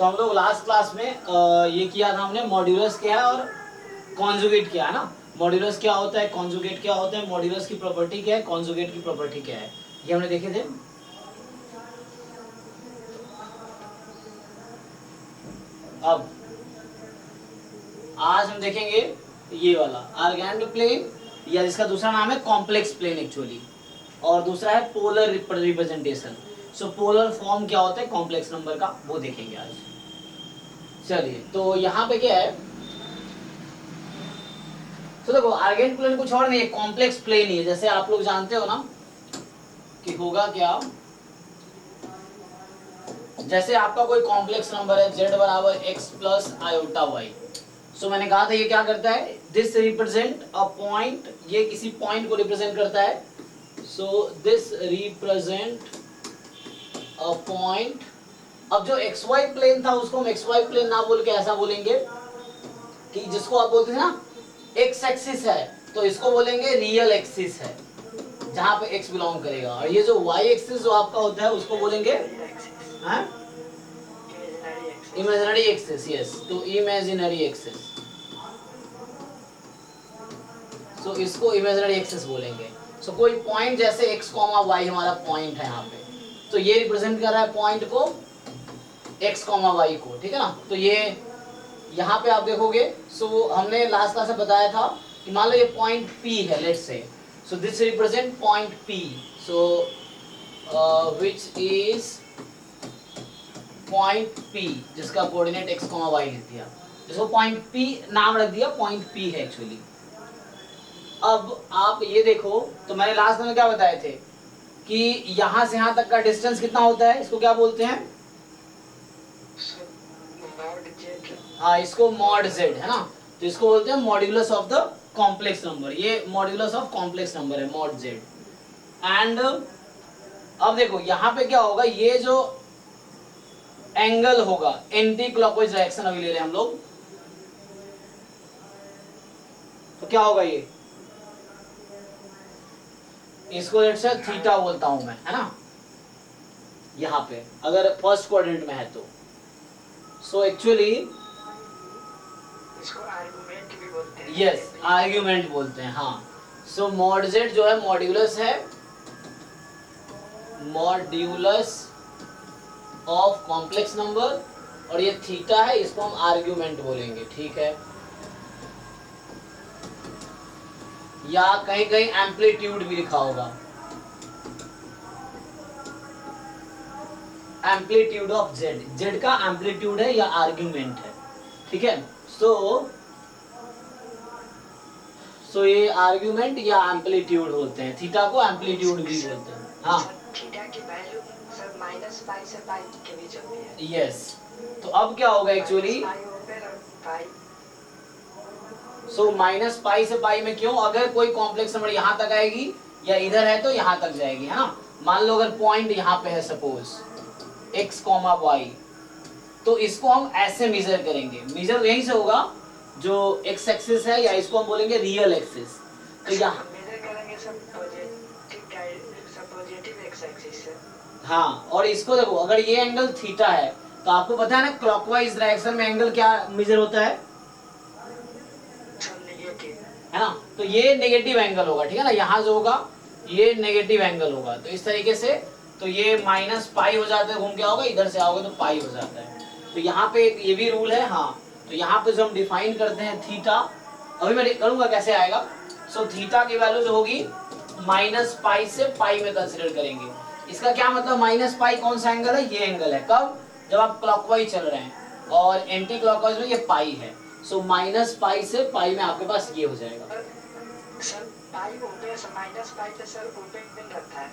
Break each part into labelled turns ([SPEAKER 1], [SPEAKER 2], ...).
[SPEAKER 1] सो हम लोग last class में ये किया था हमने, मॉड्यूलस क्या है और कॉन्जुगेट क्या है ना। मॉड्यूलस क्या होता है, कॉन्जुगेट क्या होता है, मॉड्यूलस की प्रॉपर्टी क्या है, कॉन्जुगेट की प्रॉपर्टी क्या है, ये हमने देखे थे। अब आज हम देखेंगे ये वाला आर्गेन्ड प्लेन, या जिसका दूसरा नाम है कॉम्प्लेक्स प्लेन एक्चुअली, और दूसरा है पोलर रिप्रेजेंटेशन। सो पोलर फॉर्म क्या होता है कॉम्प्लेक्स नंबर का, वो देखेंगे आज। चलिए, तो यहाँ पे क्या है, तो देखो आर्गेन्ड प्लेन कुछ और नहीं है, कॉम्प्लेक्स प्लेन ही है। जैसे आप लोग जानते हो ना कि होगा क्या, जैसे आपका कोई कॉम्प्लेक्स नंबर है z बराबर x प्लस आयोटा y। सो मैंने कहा था ये क्या करता है, दिस रिप्रेजेंट अ पॉइंट, ये किसी पॉइंट को रिप्रेजेंट करता है। So this represent a point. अब जो xy प्लेन था उसको हम xy प्लेन ना बोल के ऐसा बोलेंगे कि जिसको आप बोलते हैं ना x एक्सिस है, तो इसको बोलेंगे रियल एक्सिस है जहां पे x बिलोंग करेगा, और ये जो y एक्सिस जो आपका होता है उसको बोलेंगे इमेजिनरी एक्सिस। यस, तो इमेजिनरी एक्सिस, सो इसको इमेजिनरी एक्सिस बोलेंगे। सो कोई पॉइंट जैसे x, y हमारा पॉइंट है यहाँ पे, तो ये रिप्रेजेंट कर रहा है पॉइंट को x, y को, ठीक है ना। तो ये यहाँ पे आप देखोगे, सो हमने लास्ट क्लास में बताया था कि मान लो ये पॉइंट P है, let's say, so this represent point P, so which is point P, जिसका कोऑर्डिनेट x, y लिख दिया, जिसको पॉइंट P नाम रख दिया, पॉइंट P है एक्चुअली। अब आप ये देखो, तो मैंने लास्ट में क्या बताए थे कि यहां से यहां तक का डिस्टेंस कितना होता है, इसको क्या बोलते हैं, हाँ इसको मॉड z है ना, तो इसको बोलते हैं modulus of the complex number. ये मॉड्यूलस ऑफ कॉम्प्लेक्स नंबर है, मॉड z। एंड अब देखो यहाँ पे क्या होगा, ये जो एंगल होगा एंटी क्लॉकवाइज डायरेक्शन अभी ले रहे हैं हम लोग, तो क्या होगा ये, इसको लेट्स से थीटा बोलता हूं मैं, है ना, यहाँ पे अगर फर्स्ट क्वाड्रेंट में है तो। सो एक्चुअली
[SPEAKER 2] इसको आर्गुमेंट भी बोलते हैं।
[SPEAKER 1] यस, आर्गुमेंट बोलते हैं, हाँ। सो मॉड z जो है मॉड्यूलस है, मॉड्यूलस ऑफ कॉम्प्लेक्स नंबर, और ये थीटा है, इसको हम आर्गुमेंट बोलेंगे, ठीक है। या कहीं कहीं एम्पलीट्यूड भी लिखा होगा, एम्पलीट्यूड ऑफ z, z का एम्पलीट्यूड है या आर्गुमेंट है, ठीक है। सो ये आर्गुमेंट या एम्पलीट्यूड होते हैं, थीटा को एम्पलीट्यूड भी बोलते हैं, हाँ।
[SPEAKER 2] थीटा की वैल्यू सर -π से π के बीच होती है।
[SPEAKER 1] यस, तो अब क्या होगा एक्चुअली, सो -π से π में क्यों, अगर कोई कॉम्प्लेक्स नंबर यहाँ तक आएगी या इधर है तो यहाँ तक जाएगी, है ना। मान लो अगर पॉइंट यहाँ पे है सपोज x, y, तो इसको हम ऐसे मेजर करेंगे, मेजर यहीं से होगा जो x एक्सिस है, या इसको हम बोलेंगे रियल एक्सिस। तो यहाँ
[SPEAKER 2] मेजर करेंगे सब पॉजिटिव x एक्सिस से,
[SPEAKER 1] हाँ, और इसको देखो अगर ये एंगल थीटा है तो आपको पता है ना क्लॉकवाइज डायरेक्शन में एंगल क्या मेजर होता है है ना, तो ये नेगेटिव एंगल होगा, ठीक है ना, यहाँ जो होगा ये नेगेटिव एंगल होगा। तो इस तरीके से तो ये -π हो जाता है, घूम के आओगे इधर से आओगे तो पाई हो जाता है। तो यहाँ पे ये भी रूल है, हाँ। तो यहाँ पे जो हम डिफाइन करते हैं थीटा, अभी मैं करूंगा कैसे आएगा। सो थीटा की वैल्यू जो होगी -π से π में कंसिडर करेंगे। इसका क्या मतलब, -π कौन सा एंगल है, ये एंगल है, कब, जब आप क्लॉकवाइज चल रहे हैं, और एंटी क्लॉकवाइज में ये पाई है। सो -π से π में आपके पास ये हो जाएगा।
[SPEAKER 2] सर पाई ऊपर से -π पे सर ऊपर रखता है,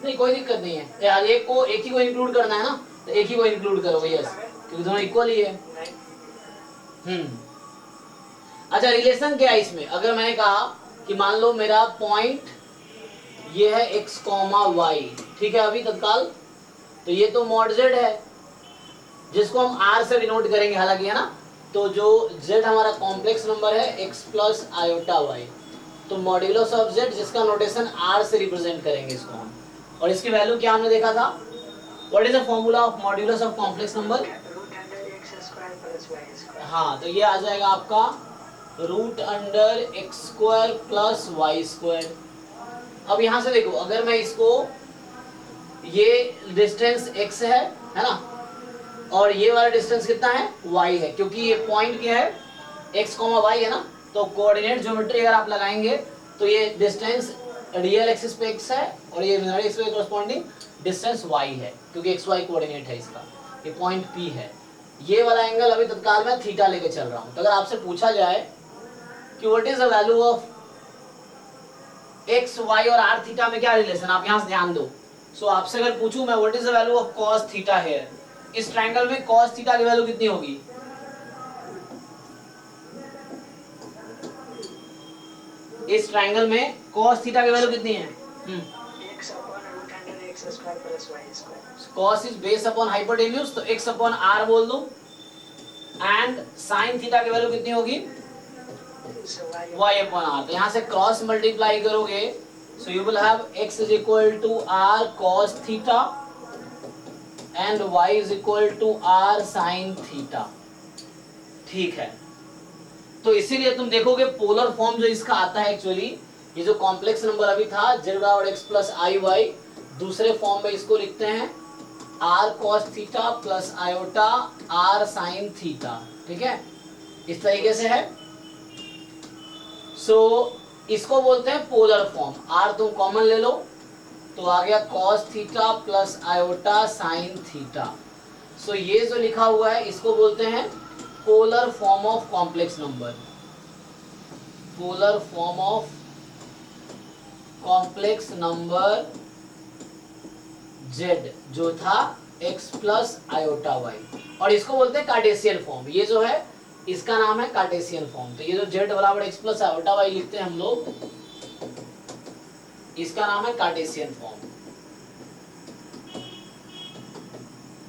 [SPEAKER 1] नहीं कोई दिक्कत नहीं है यार, एक ही को इंक्लूड करना है ना, तो एक ही को इंक्लूड करोगे, यस, क्योंकि दोनों इक्वल ही है। अच्छा, रिलेशन क्या है इसमें, अगर मैंने कहा कि मान लो मेरा पॉइंट ये है x, y, ठीक है, अभी तत्काल, तो ये तो मॉड z है जिसको हम r से डिनोट करेंगे हालांकि, है ना। तो जो z हमारा कॉम्प्लेक्स नंबर है x प्लस आयोटा y, तो मॉड्यूलस ऑफ z जिसका नोटेशन r से रिप्रेजेंट करेंगे इसको हम, और इसकी वैल्यू क्या हमने देखा था, what is the formula of modulus of complex number,
[SPEAKER 2] plus y square.
[SPEAKER 1] हाँ, तो ये आ जाएगा आपका root under x square plus y square. अब यहाँ से देखो, अगर मैं इसको, ये डिस्टेंस x है ना, और ये वाला डिस्टेंस कितना है, y है, क्योंकि ये पॉइंट क्या है, x, y है ना, तो कोऑर्डिनेट ज्योमेट्री अगर आप लगाएंगे तो ये डिस्टेंस रियल एक्सिस पे x है और ये इमेजिनरी एक्सिस पे कॉरस्पॉन्डिंग डिस्टेंस y है, क्योंकि xy कोऑर्डिनेट है इसका, ये पॉइंट P है। ये वाला एंगल अभी तत्काल मैं थीटा लेके चल रहा हूँ। तो अगर आपसे पूछा जाए कि what is the value of x, y और r थीटा में क्या रिलेशन, आप यहाँ से ध्यान दो। सो आपसे अगर पूछूं मैं what is the value of cos theta here, इस ट्रायंगल में cos थीटा की वैल्यू कितनी होगी, इस ट्रायंगल में cos थीटा की वैल्यू कितनी है,
[SPEAKER 2] x upon root under x square plus y square.
[SPEAKER 1] cos is base upon hypotenuse, तो x अपॉन r बोल दो, एंड sin थीटा की वैल्यू कितनी होगी, y अपॉन r। तो यहाँ से क्रॉस मल्टीप्लाई करोगे, so you will have x is equal to r cos theta and y is equal to r sin theta. ठीक है, तो इसीलिए तुम देखोगे पोलर फॉर्म जो इसका आता है एक्चुअली, ये जो कॉम्प्लेक्स नंबर अभी था z बराबर x प्लस आई वाई, दूसरे फॉर्म में इसको लिखते हैं r cos theta plus iota r sin theta. ठीक है, इस तरीके से है। सो इसको बोलते हैं पोलर फॉर्म। r तुम कॉमन ले लो तो आ गया cos theta plus iota sin theta. So ये जो लिखा हुआ है इसको बोलते हैं polar form of complex number, polar form of complex number z जो था x प्लस आयोटा y, और इसको बोलते हैं कार्टेशियन फॉर्म। ये जो है इसका नाम है कार्टेशियन फॉर्म। तो ये जो z बराबर x प्लस आयोटा y लिखते हैं हम लोग, इसका नाम है कार्टेशियन फॉर्म।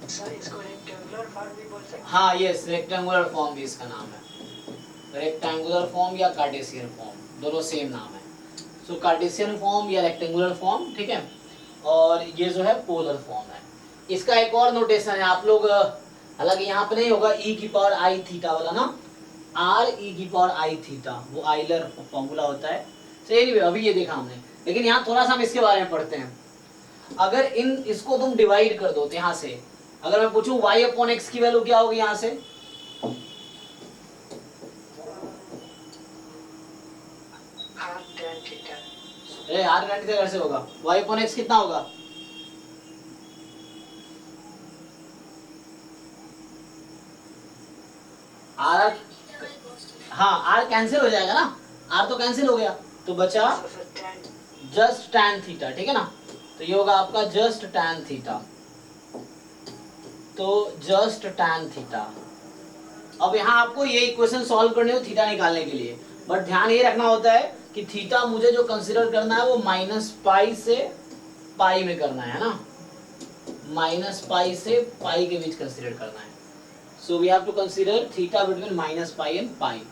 [SPEAKER 2] सर इसको रेक्टेंगुलर फॉर्म भी बोल सकते हैं।
[SPEAKER 1] हाँ यस, रेक्टेंगुलर फॉर्म भी इसका नाम है। रेक्टेंगुलर फॉर्म या कार्टेशियन फॉर्म दोनों सेम नाम है। सो कार्टेशियन फॉर्म या रेक्टेंगुलर फॉर्म, ठीक है। और ये जो है पोलर फॉर्म है। इसका एक और नोटेशन है, आप लोग, हालांकि यहाँ पे नहीं होगा, e की पावर आई थीटा वाला ना, r e की पावर आई थीटा, वो आइलर फॉर्मूला होता है। सही, अभी ये देखा हमने, लेकिन यहाँ थोड़ा सा हम इसके बारे में पढ़ते हैं। अगर इसको तुम डिवाइड कर दो तो यहाँ से अगर मैं पूछूं y अपॉन एक्स की वैल्यू क्या होगी, यहाँ से r tan थीटा कैसे होगा, y अपॉन एक्स कितना होगा, r, हाँ r कैंसिल हो जाएगा ना, r तो कैंसिल हो गया, तो बचा जस्ट tan थीटा। ठीक है ना, तो ये होगा आपका जस्ट tan थीटा। तो जस्ट tan थीटा। अब यहाँ आपको ये इक्वेशन सॉल्व करने हो थीटा निकालने के लिए, बट ध्यान ये रखना होता है कि थीटा मुझे जो कंसीडर करना है वो -π से पाई में करना है ना, -π से पाई के बीच कंसीडर करना है। So we have to consider theta between -π and pi.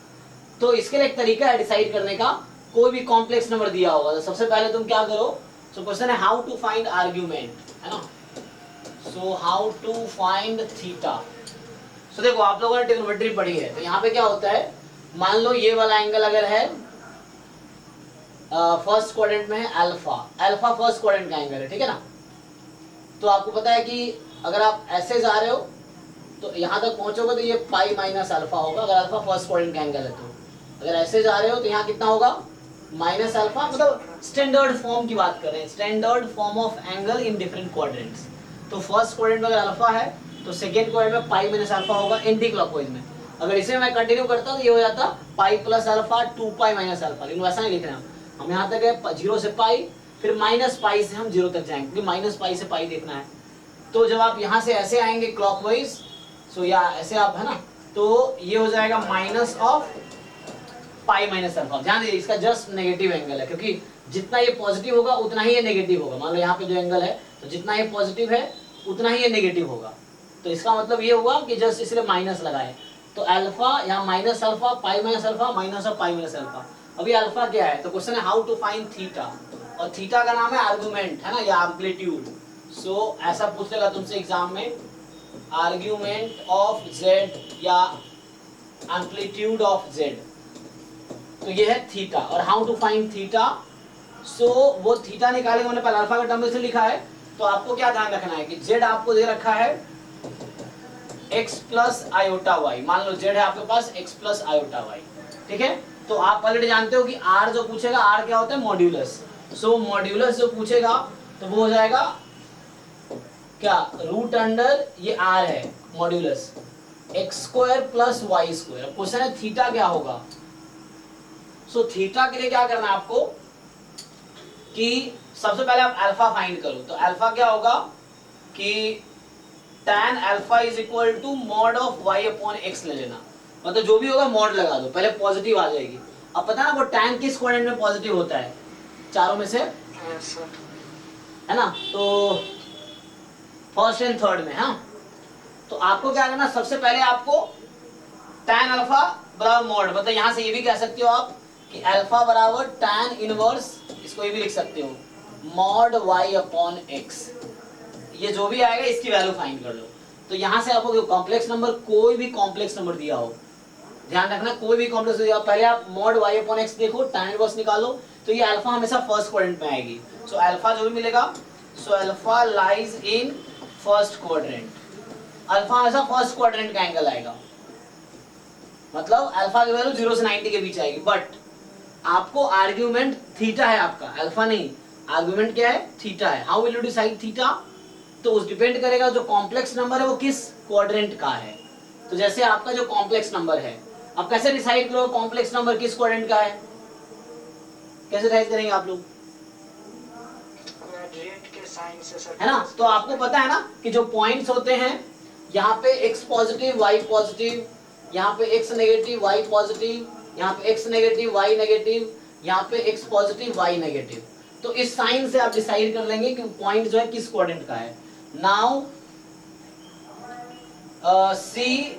[SPEAKER 1] तो इसके लिए एक तरीका है डिसाइड करने का, कोई भी कॉम्प्लेक्स नंबर दिया होगा तो सबसे पहले तुम क्या करो, सो क्वेश्चन है हाउ टू फाइंड आर्ग्यूमेंट, है ना। So how to find theta. So देखो आप लोगों ने ट्रिग्नोमेट्री पढ़ी है, तो यहाँ पे क्या होता है, मान लो ये वाला एंगल अगर है फर्स्ट क्वाड्रेंट में है अल्फा, अल्फा फर्स्ट क्वाड्रेंट का एंगल है, ठीक है ना। तो आपको पता है कि अगर आप ऐसे जा रहे हो तो यहाँ तक पहुंचोगे तो ये पाई माइनस अल्फा होगा, अगर अल्फा फर्स्ट क्वाड्रेंट का एंगल है तो। अगर ऐसे जा रहे हो तो यहाँ कितना होगा, माइनस अल्फा, मतलब स्टैंडर्ड फॉर्म की बात कर रहे हैं, standard form of angle in different quadrants. तो फर्स्ट क्वाड्रेंट में अगर अल्फा है तो सेकंड क्वाड्रेंट में पाई माइनस अल्फा होगा एंटी क्लॉकवाइज में। अगर इसे मैं कंटिन्यू करता तो ये हो जाता पाई प्लस अल्फा 2 पाई माइनस अल्फा, लेकिन वैसा नहीं लिख रहे हम यहाँ तक है 0 से पाई, फिर -π से हम 0 तक जाएंगे, क्योंकि -π से पाई देखना है। तो जब आप यहाँ से ऐसे आएंगे क्लॉकवाइज, सो या ऐसे आप, है ना, तो ये हो जाएगा minus of pi minus alpha. ध्यान दीजिए इसका जस्ट नेगेटिव एंगल है, क्योंकि जितना ये पॉजिटिव होगा उतना ही ये नेगेटिव होगा। मान लो यहाँ पे जो एंगल है तो जितना ये पॉजिटिव है उतना ही ये नेगेटिव होगा। तो इसका मतलब ये होगा कि जस्ट इसलिए माइनस लगाए, तो अल्फा यहाँ minus alpha, pi minus alpha, minus of pi minus alpha. अभी अल्फा क्या है, तो क्वेश्चन है हाउ टू फाइंड थीटा, और थीटा का नाम है आर्गुमेंट, है ना, या एम्पलीट्यूड। सो ऐसा पूछ लेगा तुमसे एग्जाम में, आर्ग्यूमेंट ऑफ z या एम्पलीट्यूड ऑफ जेड, तो ये है थीटा। और हाउ टू फाइंड थीटा, सो वो थीटा निकालेंगे, मैंने पहले अल्फा का टर्म से लिखा है, तो आपको क्या ध्यान रखना है कि जेड आपको दे रखा है x प्लस आयोटा वाई, मान लो जेड है आपके पास x प्लस आयोटा वाई, ठीक है। तो आप ऑलरेडी जानते हो कि r जो पूछेगा, r क्या होता है, मॉड्यूलस। सो मॉड्यूलस जो पूछेगा तो वो हो जाएगा क्या, रूट अंडर ये r है modulus x square plus y square. Question है थीटा क्या होगा। सो थीटा के लिए क्या करना है आपको कि सबसे पहले आप अल्फा फाइंड करो, तो अल्फा क्या होगा कि tan alpha is equal to mod of y upon x ले लेना, मतलब जो भी होगा मॉड लगा दो, पहले पॉजिटिव आ जाएगी। अब पता है ना वो tan किस क्वाड्रेंट में पॉजिटिव होता है, चारों में से,
[SPEAKER 2] यस सर।
[SPEAKER 1] है ना, तो फर्स्ट एंड थर्ड में। हाँ, तो आपको क्या करना, सबसे पहले आपको tan अल्फा बराबर मॉड, मतलब यहां से ये भी कह सकते हो आप कि अल्फा बराबर tan इनवर्स, इसको ये भी लिख सकते हो मॉड y अपॉन x, ये जो भी आएगा इसकी वैल्यू फाइंड कर लो। तो यहां से आपको कॉम्प्लेक्स नंबर, कोई भी कॉम्प्लेक्स नंबर दिया हो, ध्यान रखना कोई भी कॉम्प्लेक्स दिया हो, पहले आप मॉड y अपॉन x देखो, tan इनवर्स निकालो, तो ये अल्फा हमेशा फर्स्ट क्वाड्रेंट में आएगी। सो अल्फा जो भी मिलेगा, so alpha lies in first quadrant, alpha हमेशा फर्स्ट क्वाड्रेंट का एंगल आएगा, मतलब अल्फा की वैल्यू 0 से 90 के बीच आएगी। बट आपको आर्ग्यूमेंट थीटा है आपका, अल्फा नहीं, आर्ग्यूमेंट क्या है, थीटा है। How will you decide theta, तो उस डिपेंड करेगा जो कॉम्प्लेक्स नंबर है वो किस क्वाड्रेंट का है। तो जैसे आपका जो कॉम्प्लेक्स नंबर है, अब कैसे डिसाइड करो कॉम्प्लेक्स नंबर किस क्वाड्रेंट का है, कैसे डिसाइड करेंगे आप लोग,
[SPEAKER 2] क्वाड्रेंट के साइन से सर,
[SPEAKER 1] है ना। तो आपको पता है ना कि जो पॉइंट्स होते हैं, यहाँ पे x पॉजिटिव y पॉजिटिव, यहाँ पे x नेगेटिव y पॉजिटिव, यहाँ पे x नेगेटिव y नेगेटिव, यहाँ पे x पॉजिटिव y नेगेटिव, तो इस साइन से आप डिसाइड कर लेंगे कि पॉइंट जो है किस क्वाड्रेंट का है। नाउ सी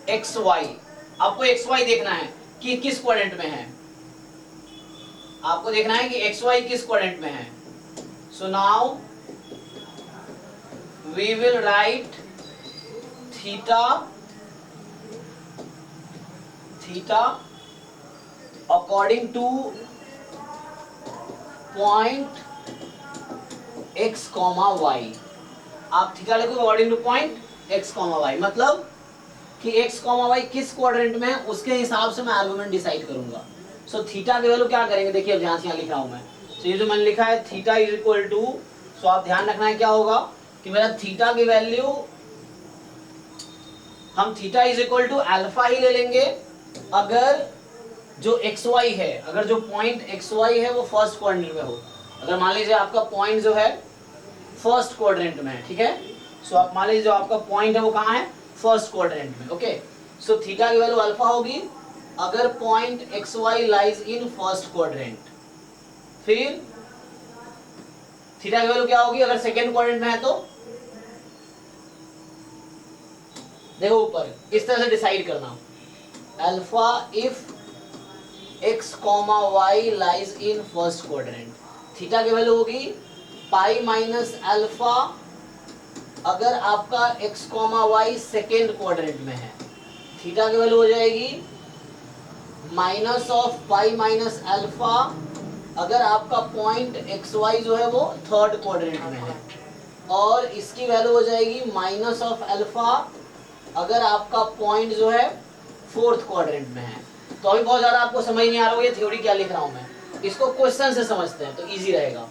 [SPEAKER 1] एक्स वाई, आपको एक्स वाई देखना है कि किस क्वाड्रेंट में है, आपको देखना है कि एक्स वाई किस क्वाड्रेंट में है। So now we will write theta, theta according to point x comma y, आप थीटा लिखो according to point x comma y, मतलब कि x कॉमा वाई किस क्वाड्रेंट में है उसके हिसाब से मैं आर्गुमेंट डिसाइड करूंगा। सो थीटा की वैल्यू क्या करेंगे, देखिए अब ध्यान से यहाँ लिख रहा हूं मैं, तो ये जो मैंने लिखा है थीटा इज इक्वल टू, सो आप ध्यान रखना है क्या होगा कि मेरा थीटा की वैल्यू, हम theta is equal to alpha ही ले लेंगे अगर जो एक्स वाई है, अगर जो पॉइंट एक्स वाई है वो फर्स्ट क्वाड्रेंट में हो। अगर मान लीजिए आपका पॉइंट जो है फर्स्ट क्वाड्रेंट में है, ठीक है, सो आप मान लीजिए जो आपका पॉइंट है वो कहाँ है, फर्स्ट क्वाड्रेंट में, ओके। सो थीटा की वैल्यू अल्फा होगी अगर point x y lies in first quadrant, फिर थीटा की वैल्यू क्या होगी अगर सेकेंड क्वाड्रेंट में है, तो देखो ऊपर इस तरह से डिसाइड करना, alpha if x comma y lies in first quadrant, theta की वैल्यू होगी पाई माइनस अल्फा अगर आपका x comma y second quadrant में है, थीटा की वैल्यू हो जाएगी minus of pi minus alpha अगर आपका पॉइंट एक्स वाई जो है वो थर्ड क्वाड्रेंट में है, और इसकी वैल्यू हो जाएगी माइनस ऑफ अल्फा अगर आपका पॉइंट जो है फोर्थ क्वाड्रेंट में है। तो अभी बहुत ज्यादा आपको समझ नहीं आ रहा होगा ये थ्योरी क्या लिख रहा हूं मैं, इसको क्वेश्चन से समझते हैं तो इजी रहेगा।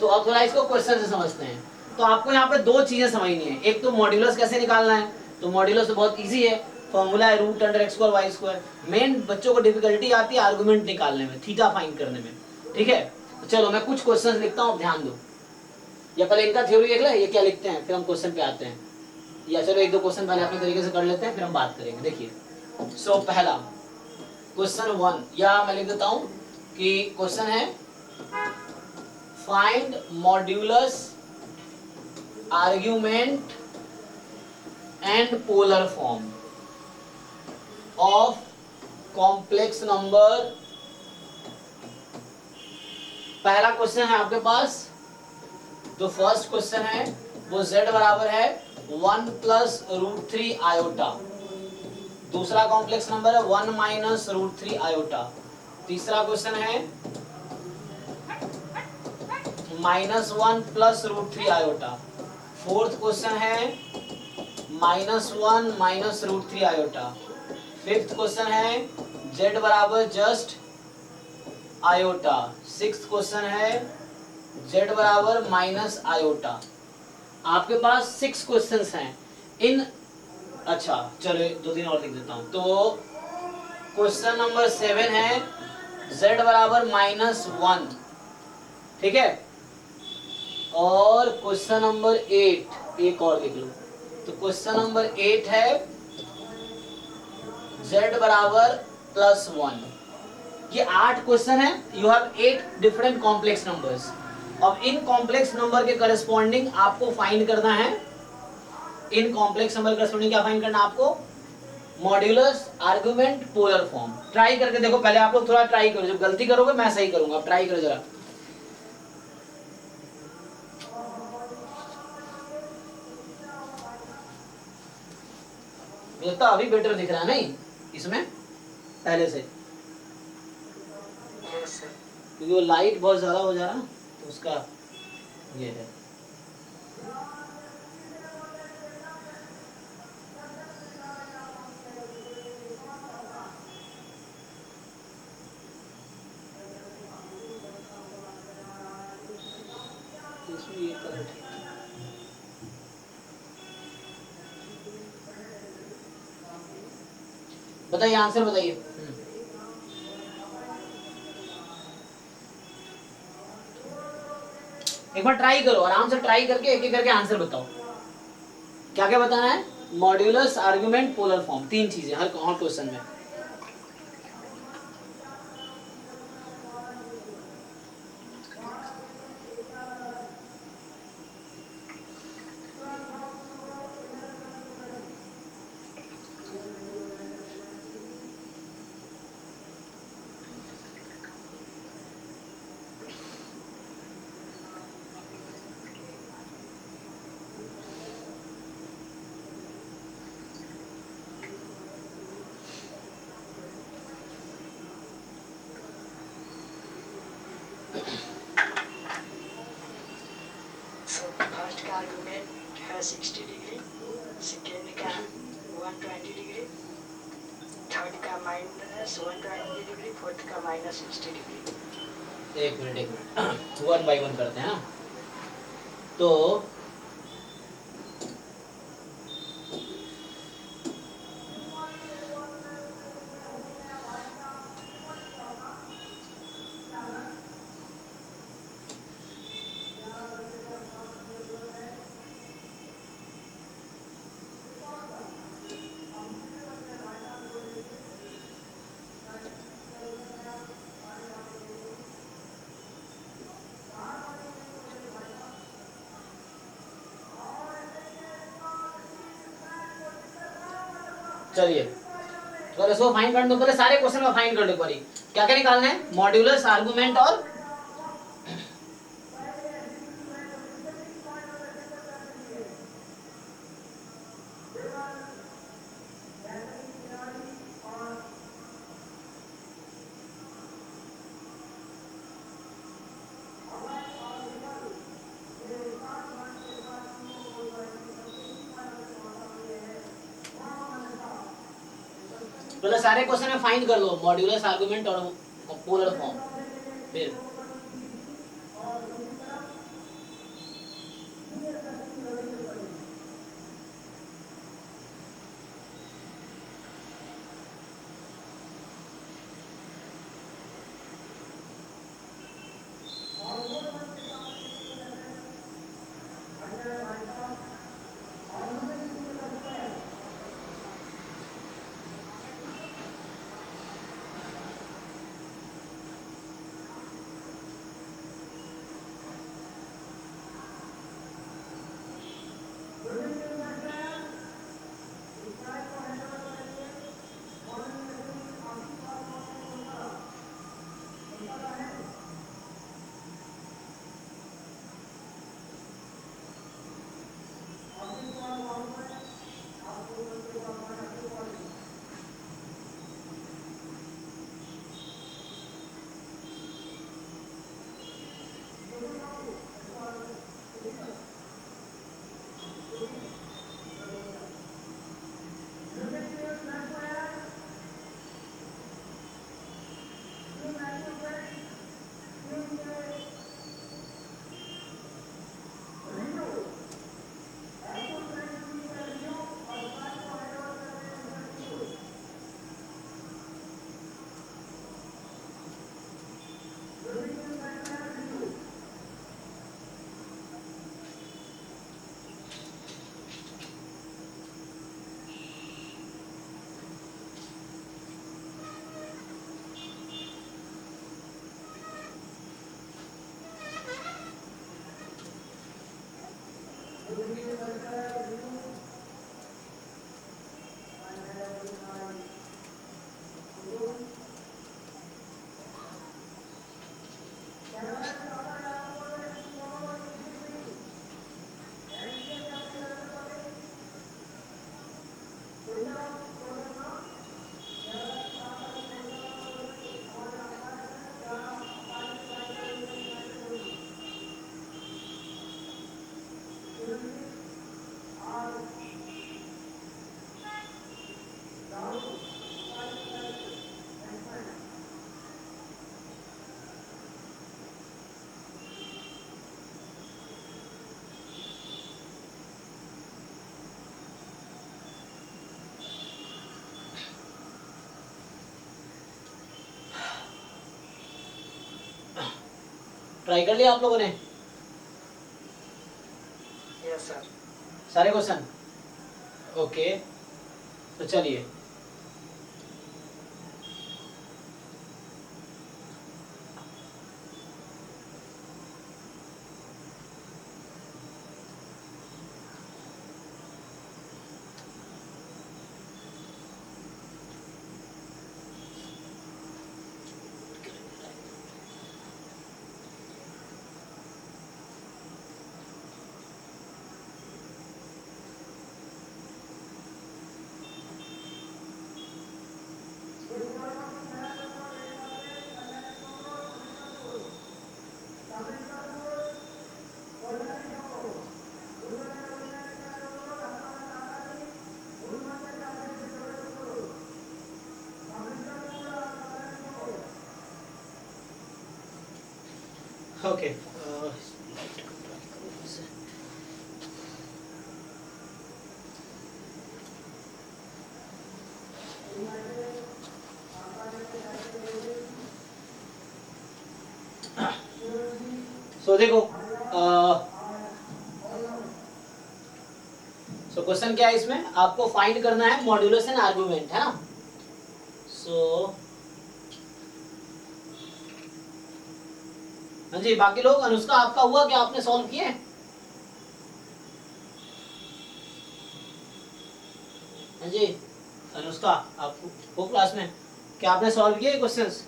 [SPEAKER 1] तो अब थोड़ा इसको क्वेश्चन से समझते हैं। तो आपको यहाँ पे दो चीजें समझनी है, एक तो मॉड्यूलस कैसे निकालना है, तो मॉड्यूलस तो बहुत इजी है, फॉर्मूला है root under x square y square. Main बच्चों को डिफिकल्टी आती है आर्गुमेंट निकालने में, थीटा फाइंड करने में, ठीक है। तो चलो मैं कुछ क्वेश्चन लिखता हूँ, ध्यान दो, या पहले इनका थ्योरी देख ले ये क्या लिखते हैं, फिर हम क्वेश्चन पे आते हैं, या चलो एक दो क्वेश्चन पहले अपने तरीके से कर लेते हैं फिर हम बात करेंगे। देखिए सो पहला क्वेश्चन 1, या मैं लिख देता हूं कि क्वेश्चन है find modulus argument and polar form of complex number. पहला क्वेश्चन है आपके पास, जो फर्स्ट क्वेश्चन है वो z बराबर है 1 प्लस रूट 3 आयोटा, दूसरा कॉम्प्लेक्स नंबर है 1 माइनस रूट 3 आयोटा। तीसरा क्वेश्चन है -1 plus root 3 iota. Fourth question है -1 minus root 3 iota. Fifth question है z बराबर जस्ट आयोटा। सिक्स्थ क्वेश्चन है z बराबर माइनस आयोटा। आपके पास 6 क्वेश्चंस हैं इन। अच्छा चलो 2-3 और लिख देता हूं। तो क्वेश्चन नंबर 7 है z बराबर -1, ठीक है। और क्वेश्चन नंबर 8 एक और लिख लो। तो क्वेश्चन नंबर 8 है z बराबर +1। ये 8 क्वेश्चन है। You have 8 different complex numbers. अब इन कॉम्प्लेक्स नंबर के करस्पॉन्डिंग आपको फाइंड करना है। इन कॉम्प्लेक्स नंबर के करस्पॉन्डिंग क्या फाइंड करना है आपको? Modulus, argument, polar form. Try करके देखो, पहले आप लोग थोड़ा ट्राई करो, जब गलती करोगे मैं सही करूंगा। ट्राई करो जरा। मुझे तो अभी बेटर दिख रहा है नहीं इसमें पहले से,
[SPEAKER 2] यस सर।
[SPEAKER 1] क्योंकि वो लाइट बहुत ज्यादा हो जा रहा है तो उसका ये है। इसमें ये कलर ठीक है। बताइए आंसर बताइए। एक बार ट्राई करो, आराम से ट्राई करके एक एक करके आंसर बताओ। क्या क्या बताना है? मॉड्यूलस, आर्गुमेंट, पोलर फॉर्म, 3 चीजें हर क्वेश्चन में।
[SPEAKER 2] फर्स्ट का आर्गुमेंट है 60 डिग्री, सेकेंड का 120 डिग्री, थर्ड का -120 डिग्री, फोर्थ का -60 डिग्री।
[SPEAKER 1] एक मिनट 1 बाय 1 करते हैं ना। तो चलिए, तो इसको फाइंड करने दो, पहले सारे क्वेश्चन का फाइंड कर लो एक बारी। क्या क्या निकालना है? मॉड्यूलस, आर्गुमेंट और पहले सारे क्वेश्चन में फाइंड कर लो मॉड्यूलस, आर्गुमेंट और पोलर फॉर्म। फिर ट्राई कर लिया आप लोगों ने
[SPEAKER 2] यस सर।
[SPEAKER 1] सारे क्वेश्चन? ओके, तो चलिए ओके। सो देखो, सो क्वेश्चन क्या है इसमें, आपको फाइंड करना है मॉड्यूलस एंड आर्गुमेंट, है ना। सो हाँ जी, बाकी लोग, अनुष्का आपका हुआ क्या, आपने सॉल्व किए? हाँ जी अनुष्का, आप हो क्लास में, क्या आपने सॉल्व किए क्वेश्चंस?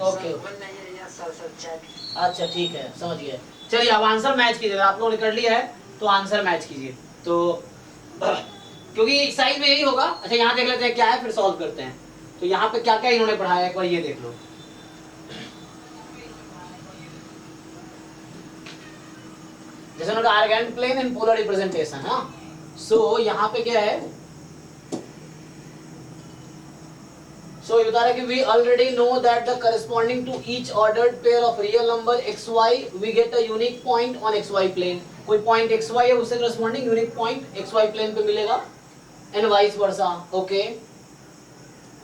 [SPEAKER 1] ओके, अच्छा ठीक है, समझ गए। चलिए अब आंसर मैच कीजिए, अगर आप लोगों ने कर लिया है तो आंसर मैच कीजिए। तो क्योंकि एक्सरसाइज में यही होगा। अच्छा यहाँ देख लेते हैं क्या है, फिर सॉल्व करते हैं। तो यहाँ पे क्या क्या इन्होंने पढ़ाया, एक बार ये देख लो। जैसे note Argand plane and polar representation, हाँ। सो यहाँ पे क्या है, so ये बता रहा है कि we already know that the corresponding to each ordered pair of real number xy we get a unique point on xy plane। कोई पॉइंट xy है, उससे corresponding unique point xy plane पे मिलेगा, and vice versa, okay,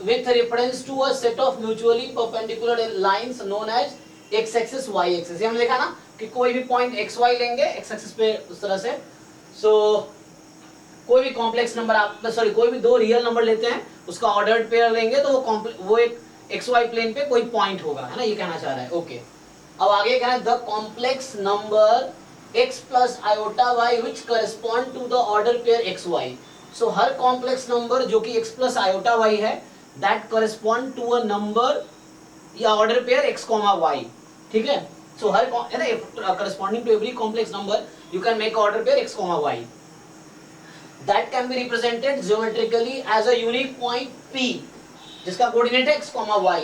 [SPEAKER 1] with reference to a set of mutually perpendicular lines known as x axis y axis। ये हमने देखा ना कि कोई भी पॉइंट xy लेंगे x axis पे उस तरह से। so कोई भी कॉम्प्लेक्स नंबर आप, सॉरी कोई भी दो रियल नंबर लेते हैं, उसका ऑर्डर्ड पेयर लेंगे तो वो एक एक्स वाई प्लेन पे कोई पॉइंट होगा, है ना, ये कहना चाह रहा है। ओके, अब आगे क्या है, the complex number x plus iota y which correspond to the order pair x y. So हर कॉम्प्लेक्स नंबर जो कि x प्लस आयोटा y है, that correspond to a number या order pair x comma y, ठीक है। So हर, है ना, corresponding to every complex number you can make order pair x comma y that can be represented geometrically as a unique point P जिसका coordinate है x, y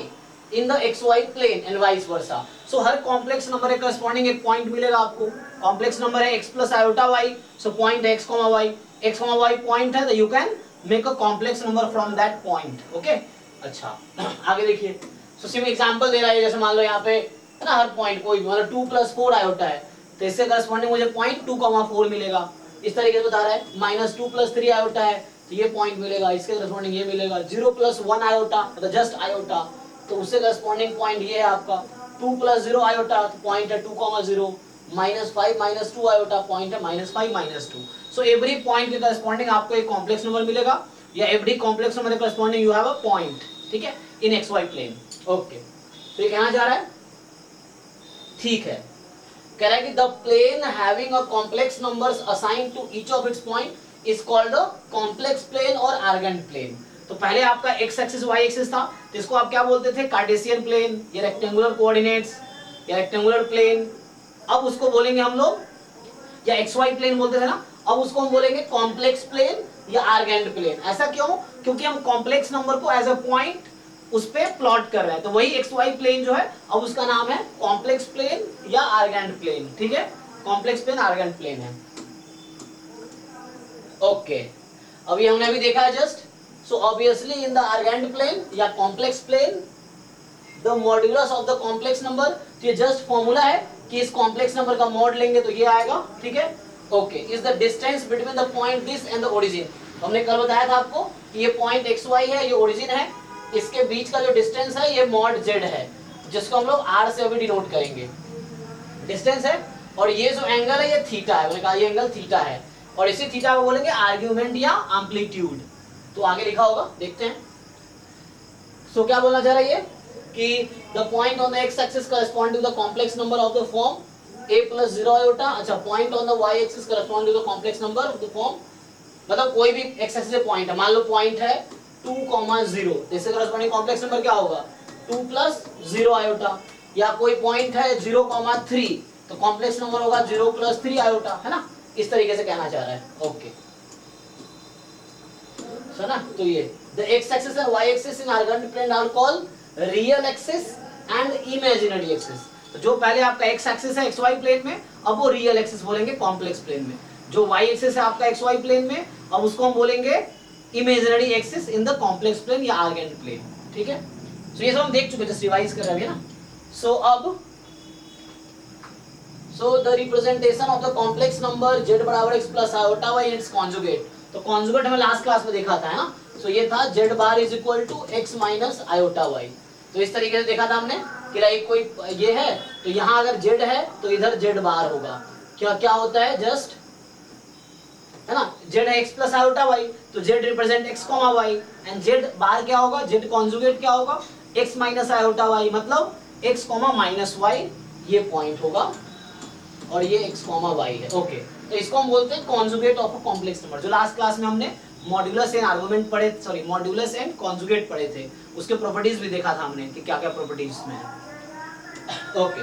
[SPEAKER 1] in the xy plane and vice versa। so her complex number के corresponding एक point मिलेगा आपको। Complex number है x plus iota y, so point है x, y point है, तो you can make a complex number from that point. Okay, अच्छा आगे देखिए। सो सिंपल एग्जांपल दे रहा है, जैसे मान लो यहाँ पे है ना, हर पॉइंट कोई मतलब 2 + 4 आयोटा है, तो इससे करस्पॉन्डिंग मुझे पॉइंट 2, 4 मिलेगा। इस तरीके से बता रहा है, -2 + 3 आयोटा है तो ये पॉइंट मिलेगा, इसके करस्पॉन्डिंग ये मिलेगा। 0 + 1 आयोटा मतलब जस्ट आयोटा, तो उससे करस्पॉन्डिंग पॉइंट ये है आपका। 2 + 0 आयोटा तो पॉइंट है 2, 0। -5 - 2 आयोटा पॉइंट है -5 - 2। सो एवरी पॉइंट के करस्पॉन्डिंग आपको एक कॉम्प्लेक्स नंबर मिलेगा, या every complex number corresponding you have a point, ठीक है, इन एक्स वाई प्लेन। ओके, तो ये कहना जा रहा है, ठीक है, कह रहा है कि the plane having a complex numbers assigned to each of its point is called a complex plane और आर्गेंट प्लेन। तो पहले आपका एक्स एक्सिस वाई एक्सिस था, तो इसको आप क्या बोलते थे, कार्टेशियन प्लेन या रेक्टेंगुलर कोऑर्डिनेट्स या रेक्टेंगुलर प्लेन। अब उसको बोलेंगे हम लोग, या एक्स वाई प्लेन बोलते थे ना, अब उसको हम बोलेंगे कॉम्प्लेक्स प्लेन या आर्गेंट प्लेन। ऐसा क्यों, क्योंकि हम कॉम्प्लेक्स नंबर को एज अ पॉइंट उस पे प्लॉट कर रहे हैं, तो वही एक्स वाई प्लेन जो है अब उसका नाम है कॉम्प्लेक्स प्लेन या आर्गेंट प्लेन, ठीक है, कॉम्प्लेक्स प्लेन आर्गेंट प्लेन है। ओके, अभी हमने अभी देखा है just, so obviously in the Argand plane या complex plane the modulus of the complex number, तो ये जस्ट फॉर्मूला है कि इस कॉम्प्लेक्स नंबर का मॉड लेंगे तो ये आएगा, ठीक है। Okay, is the distance between the point this and the origin. हमने कल बताया था आपको कि ये पॉइंट एक्स वाई है, ये ओरिजिन है, इसके बीच का जो डिस्टेंस है ये मॉड जेड है, जिसको हम लोग आर से अभी डिनोट करेंगे, डिस्टेंस है। और ये जो एंगल है ये थीटा है, मैंने कहा ये एंगल थीटा है, और इसी थीटा को बोलेंगे आर्ग्यूमेंट या एम्पलीट्यूड। तो आगे लिखा होगा, देखते हैं। सो क्या बोलना चाह रहा है ये कि the point on the x axis correspond to the complex number of the form a plus 0 iota। अच्छा, point on the y axis correspond to the complex number of the form, मतलब कोई भी एक्स एक्सिस से point है, मान लो point है 2,0, तो इससे करस्पॉन्डिंग कॉम्प्लेक्स नंबर क्या होगा 2 plus 0 iota। या कोई पॉइंट है 0,3, तो कॉम्प्लेक्स नंबर होगा 0 plus 3 iota, है ना, इस तरीके से कहना चाह रहा है। ओके, सुना, तो ये the x axis and y axis in Argand plane are called real axis and imaginary axis. तो जो पहले आपका एक्स एक्सिस है एक्स वाई प्लेन में, अब वो रियल एक्सिस बोलेंगे कॉम्प्लेक्स प्लेन में। जो वाई एक्सिस है आपका एक्स वाई प्लेन में, अब उसको हम बोलेंगे imaginary axis in the complex plane या आर्गेंट प्लेन, ठीक है। सो ये सब हम देख चुके, जस्ट रिवाइज कर रहे हैं ना। सो अब the representation of the complex number z बराबर x plus iota y it's conjugate. तो कॉन्जुगेट हमें लास्ट क्लास में देखा था, है ना। सो ये था z bar is equal to x minus iota y। तो इस तरीके से देखा था हमने कि लाइक कोई ये है, तो यहाँ अगर z है तो इधर z बार होगा। क्या क्या होता है जस्ट, है ना, z है x प्लस आयोटा y, तो z represent x comma y, and z बार क्या होगा, z कॉन्जुगेट क्या होगा x माइनस आयोटा y, मतलब x कॉमा माइनस y, ये पॉइंट होगा और ये x कॉमा y है। ओके, तो इसको हम बोलते हैं conjugate of a complex number. जो लास्ट क्लास में हमने मॉड्यूलस एंड आर्गुमेंट पढ़े, सॉरी मॉड्यूलस एंड कॉन्जुगेट पढ़े थे, उसके प्रॉपर्टीज भी देखा था हमने कि क्या क्या प्रॉपर्टीज इसमें है। ओके,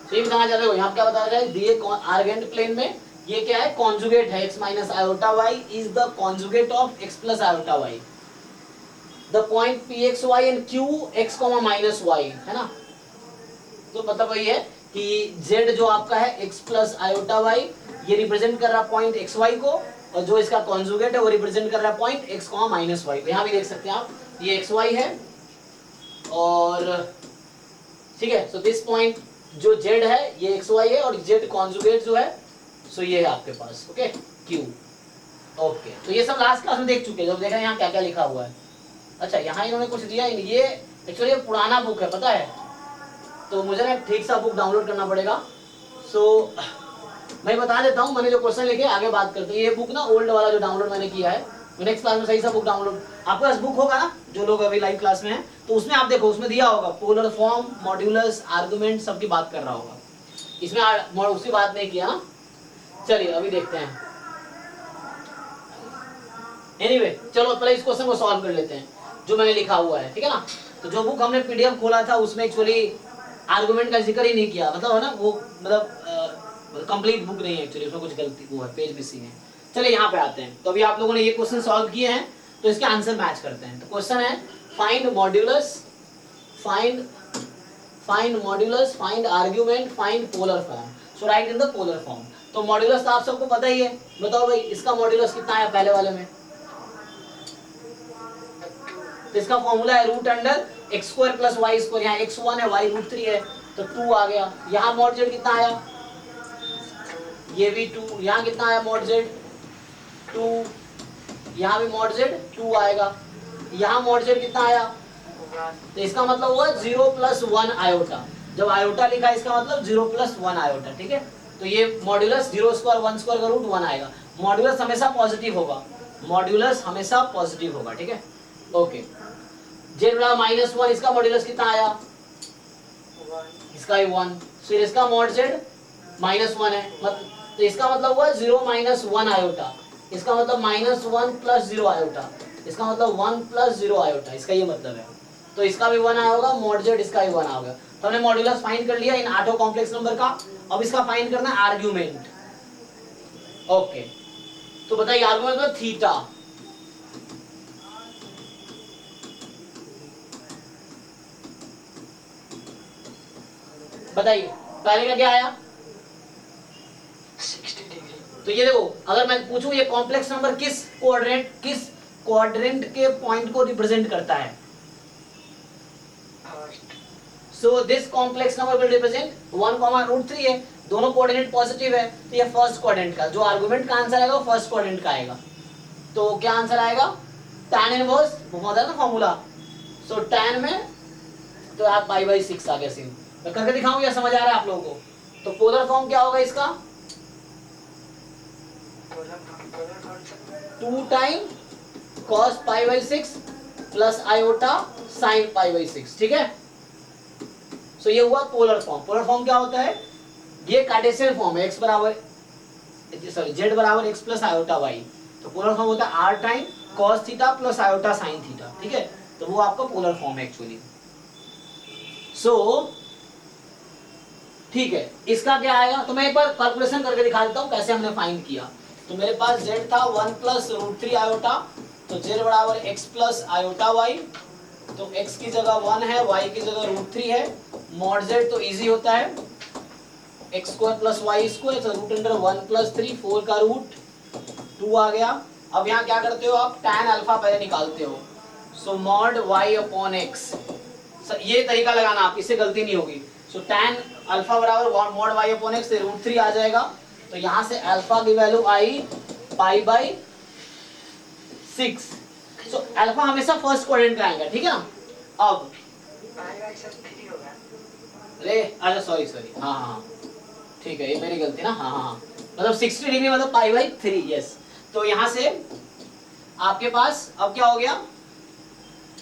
[SPEAKER 1] तो ये बताना चाहते हो, यहाँ क्या बताया जाए, दिए आर्गेंट प्लेन में ये क्या है, कॉन्जुगेट है x minus iota y is the conjugate of x plus iota y। The point pxy and q x minus y, है ना। तो मतलब वही है कि z जो आपका है x प्लस आयोटा y, ये रिप्रेजेंट कर रहा है पॉइंट xy को, और जो इसका कॉन्जुगेट है वो रिप्रेजेंट कर रहा है पॉइंट x माइनस y। यहाँ भी देख सकते हैं आप, ये xy है, और ठीक है, सो दिस पॉइंट जो z है ये xy है, और z कॉन्जुगेट जो है सो ये है आपके पास, ओके q। ओके, तो ये सब लास्ट क्लास में देख चुके हैं, जब देखा यहाँ क्या क्या लिखा हुआ है। अच्छा, यहाँ इन्होंने कुछ दिया, ये एक्चुअली पुराना बुक है, पता है, तो मुझे ना ठीक सा बुक डाउनलोड करना पड़ेगा। सो मैं बता देता हूँ, मैंने जो क्वेश्चन लिखे आगे बात करते हैं। ये बुक ना ओल्ड वाला जो डाउनलोड मैंने किया है, नेक्स्ट क्लास में सही सा बुक डाउनलोड, आपके पास बुक होगा ना, जो लोग अभी लाइव क्लास में हैं, तो उसमें आप देखो, उसमें दिया होगा पोलर फॉर्म, मॉड्यूलस, आर्गुमेंट, सबकी बात कर रहा होगा। इसमें उसकी बात नहीं किया ना। चलिए अभी देखते हैं। एनीवे, चलो पहले इस क्वेश्चन को सॉल्व कर लेते हैं जो मैंने लिखा हुआ है, ठीक है ना। तो जो बुक हमने पीडीएफ खोला था उसमें एक्चुअली आर्गुमेंट का जिक्र ही नहीं किया, मतलब है ना, वो मतलब कंप्लीट बुक नहीं है एक्चुअली, उसमें कुछ गलती वो है, पेज मिसिंग है। चलिए यहाँ पे आते हैं। तो अभी आप लोगों ने ये क्वेश्चन सॉल्व किए हैं, तो इसके आंसर मैच करते हैं। तो क्वेश्चन है find modulus, find modulus, find argument, find polar form. So right in the polar form. तो मॉड्यूलस तो आप सबको पता ही है, बताओ भाई इसका मॉड्यूलस कितना है पहले वाले में। तो इसका फॉर्मूला है root under x square plus y square, यहाँ x1 है y रूट 3 है, तो 2 आ गया। यहाँ मॉड जेड कितना आया, ये भी 2, यहाँ कितना आया मॉड जेड 2, यहाँ भी मॉड जेड 2 आएगा, यहाँ मॉड जेड कितना आया, तो इसका मतलब हुआ 0 प्लस 1 आयोटा। जब आयोटा लिखा इसका मतलब 0 प्लस 1 आयोटा, ठीक है। तो ये मॉड्यूलस 0 स्क्वायर 1 स्क्वायर का रूट 1 आएगा। मॉड्यूलस हमेशा पॉजिटिव होगा, मॉड्यूलस हमेशा पॉजिटिव होगा, ठीक है। ओके, जेड बराबर -1, इसका मॉड्यूलस कितना आया,
[SPEAKER 2] 1
[SPEAKER 1] इसका भी 1, फिर इसका मॉड जेड -1 है, तो इसका मतलब हुआ 0 - 1 आयोटा, इसका मतलब -1 + 0 आयोटा, इसका मतलब 1 + 0 आयोटा, इसका ये मतलब है। तो इसका भी 1 आया होगा, मॉड जेड इसका भी 1 आ होगा। तो हमने मॉड्यूलस फाइंड कर लिया इन 8 कॉम्प्लेक्स नंबर का। अब इसका फाइंड करना है आर्ग्यूमेंट। ओके, तो बताइए आर्ग्यूमेंट मतलब थीटा। बताइए पहले का क्या आया,
[SPEAKER 2] 60 डिग्री।
[SPEAKER 1] तो ये देखो, अगर मैं पूछूं ये कॉम्प्लेक्स नंबर किस क्वाड्रेंट के पॉइंट को रिप्रेजेंट करता है,
[SPEAKER 2] first
[SPEAKER 1] so this complex number will represent 1, √3 है, दोनों कोऑर्डिनेट पॉजिटिव है, तो ये फर्स्ट क्वाड्रेंट का जो आर्गुमेंट का आंसर आएगा वो फर्स्ट क्वाड्रेंट का आएगा। तो क्या आंसर आएगा, tan इनवर्स, वो होता है ना फॉर्मूला, सो tan में तो आप π/6 आ गया सीन। मैं करके दिखाऊं या समझ आ रहा है आप लोगों को। तो पोलर फॉर्म क्या होगा इसका,
[SPEAKER 2] पोलर कौन सा,
[SPEAKER 1] 2 time cos π/6 plus iota sin π/6, ठीक है। सो ये हुआ पोलर फॉर्म। पोलर फॉर्म क्या होता है, ये कार्टेशियन फॉर्म है, z बराबर x प्लस आयोटा y। तो पोलर फॉर्म होता है r time cos theta plus iota sin theta, ठीक है। तो वो आपका पोलर फॉर्म है एक्चुअली। सो ठीक है, इसका क्या आएगा, तो मैं एक बार कैलकुलेशन करके दिखा देता हूँ कैसे हमने फाइंड किया। तो मेरे पास z था 1 + √3 आयोटा, तो z बराबर x प्लस आयोटा y, तो x की जगह 1 है, y की जगह √3 है, मॉड z तो इजी होता है x² + y², तो √1 + 3, 4 का √2 आ गया। अब यहाँ क्या करते हो आप, tan अल्फा पहले निकालते हो, सो मॉड y/x, ये तरीका लगाना आप, इससे गलती नहीं होगी। सो tan अल्फा बराबर मॉड y/x से √3 आ जाएगा, तो यहाँ से अल्फा की वैल्यू आई π/6। सो अल्फा हमेशा फर्स्ट क्वाड्रेंट का आएगा, ठीक है ना। अब
[SPEAKER 2] π/3 होगा,
[SPEAKER 1] अरे अच्छा सॉरी, हाँ हाँ ठीक है, ये मेरी गलती ना, हाँ, मतलब 60 डिग्री मतलब π/3, यस। तो यहाँ से आपके पास अब क्या हो गया,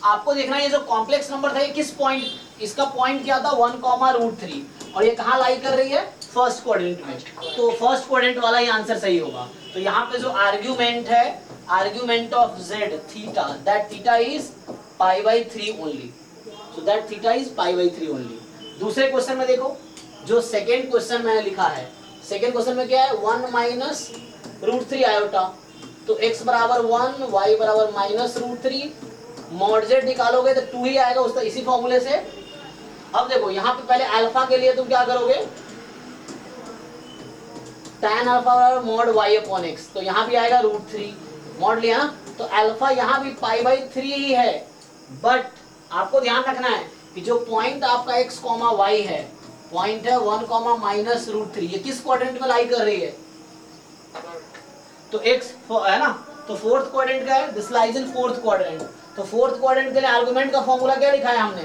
[SPEAKER 1] आपको देखना है ये जो कॉम्प्लेक्स नंबर था ये किस पॉइंट, इसका पॉइंट क्या था 1, √3, और ये कहाँ लाई कर रही है, फर्स्ट क्वाड्रेंट में, तो फर्स्ट क्वाड्रेंट वाला ही आंसर सही होगा। तो यहाँ पे जो आर्ग्यूमेंट है, argument of z theta, that theta is π/3 only, so that theta is π/3 only. दूसरे क्वेश्चन में देखो, जो सेकेंड क्वेश्चन मैंने लिखा है, सेकेंड क्वेश्चन में क्या है, 1 - √3 आयोटा, तो x बराबर 1, y बराबर -√3, मॉड z निकालोगे तो 2 ही आएगा उसका, इसी फॉर्मूले से। अब देखो यहाँ पे पहले अल्फा के लिए तुम क्या करोगे, tan अल्फा बराबर मॉड y/x, तो यहाँ भी आएगा √3, मॉड लिया ना, तो अल्फा यहाँ भी π/3 ही है, बट आपको ध्यान रखना है कि जो पॉइंट आपका x, y है, पॉइंट है 1, -√3, ये किस क्वाड्रेंट में लाई कर रही है, तो x है ना, तो फोर्थ क्वाड्रेंट का है, this lies in fourth quadrant. तो फोर्थ क्वाड्रेंट के लिए आर्गुमेंट का फॉर्मूला क्या लिखा है हमने,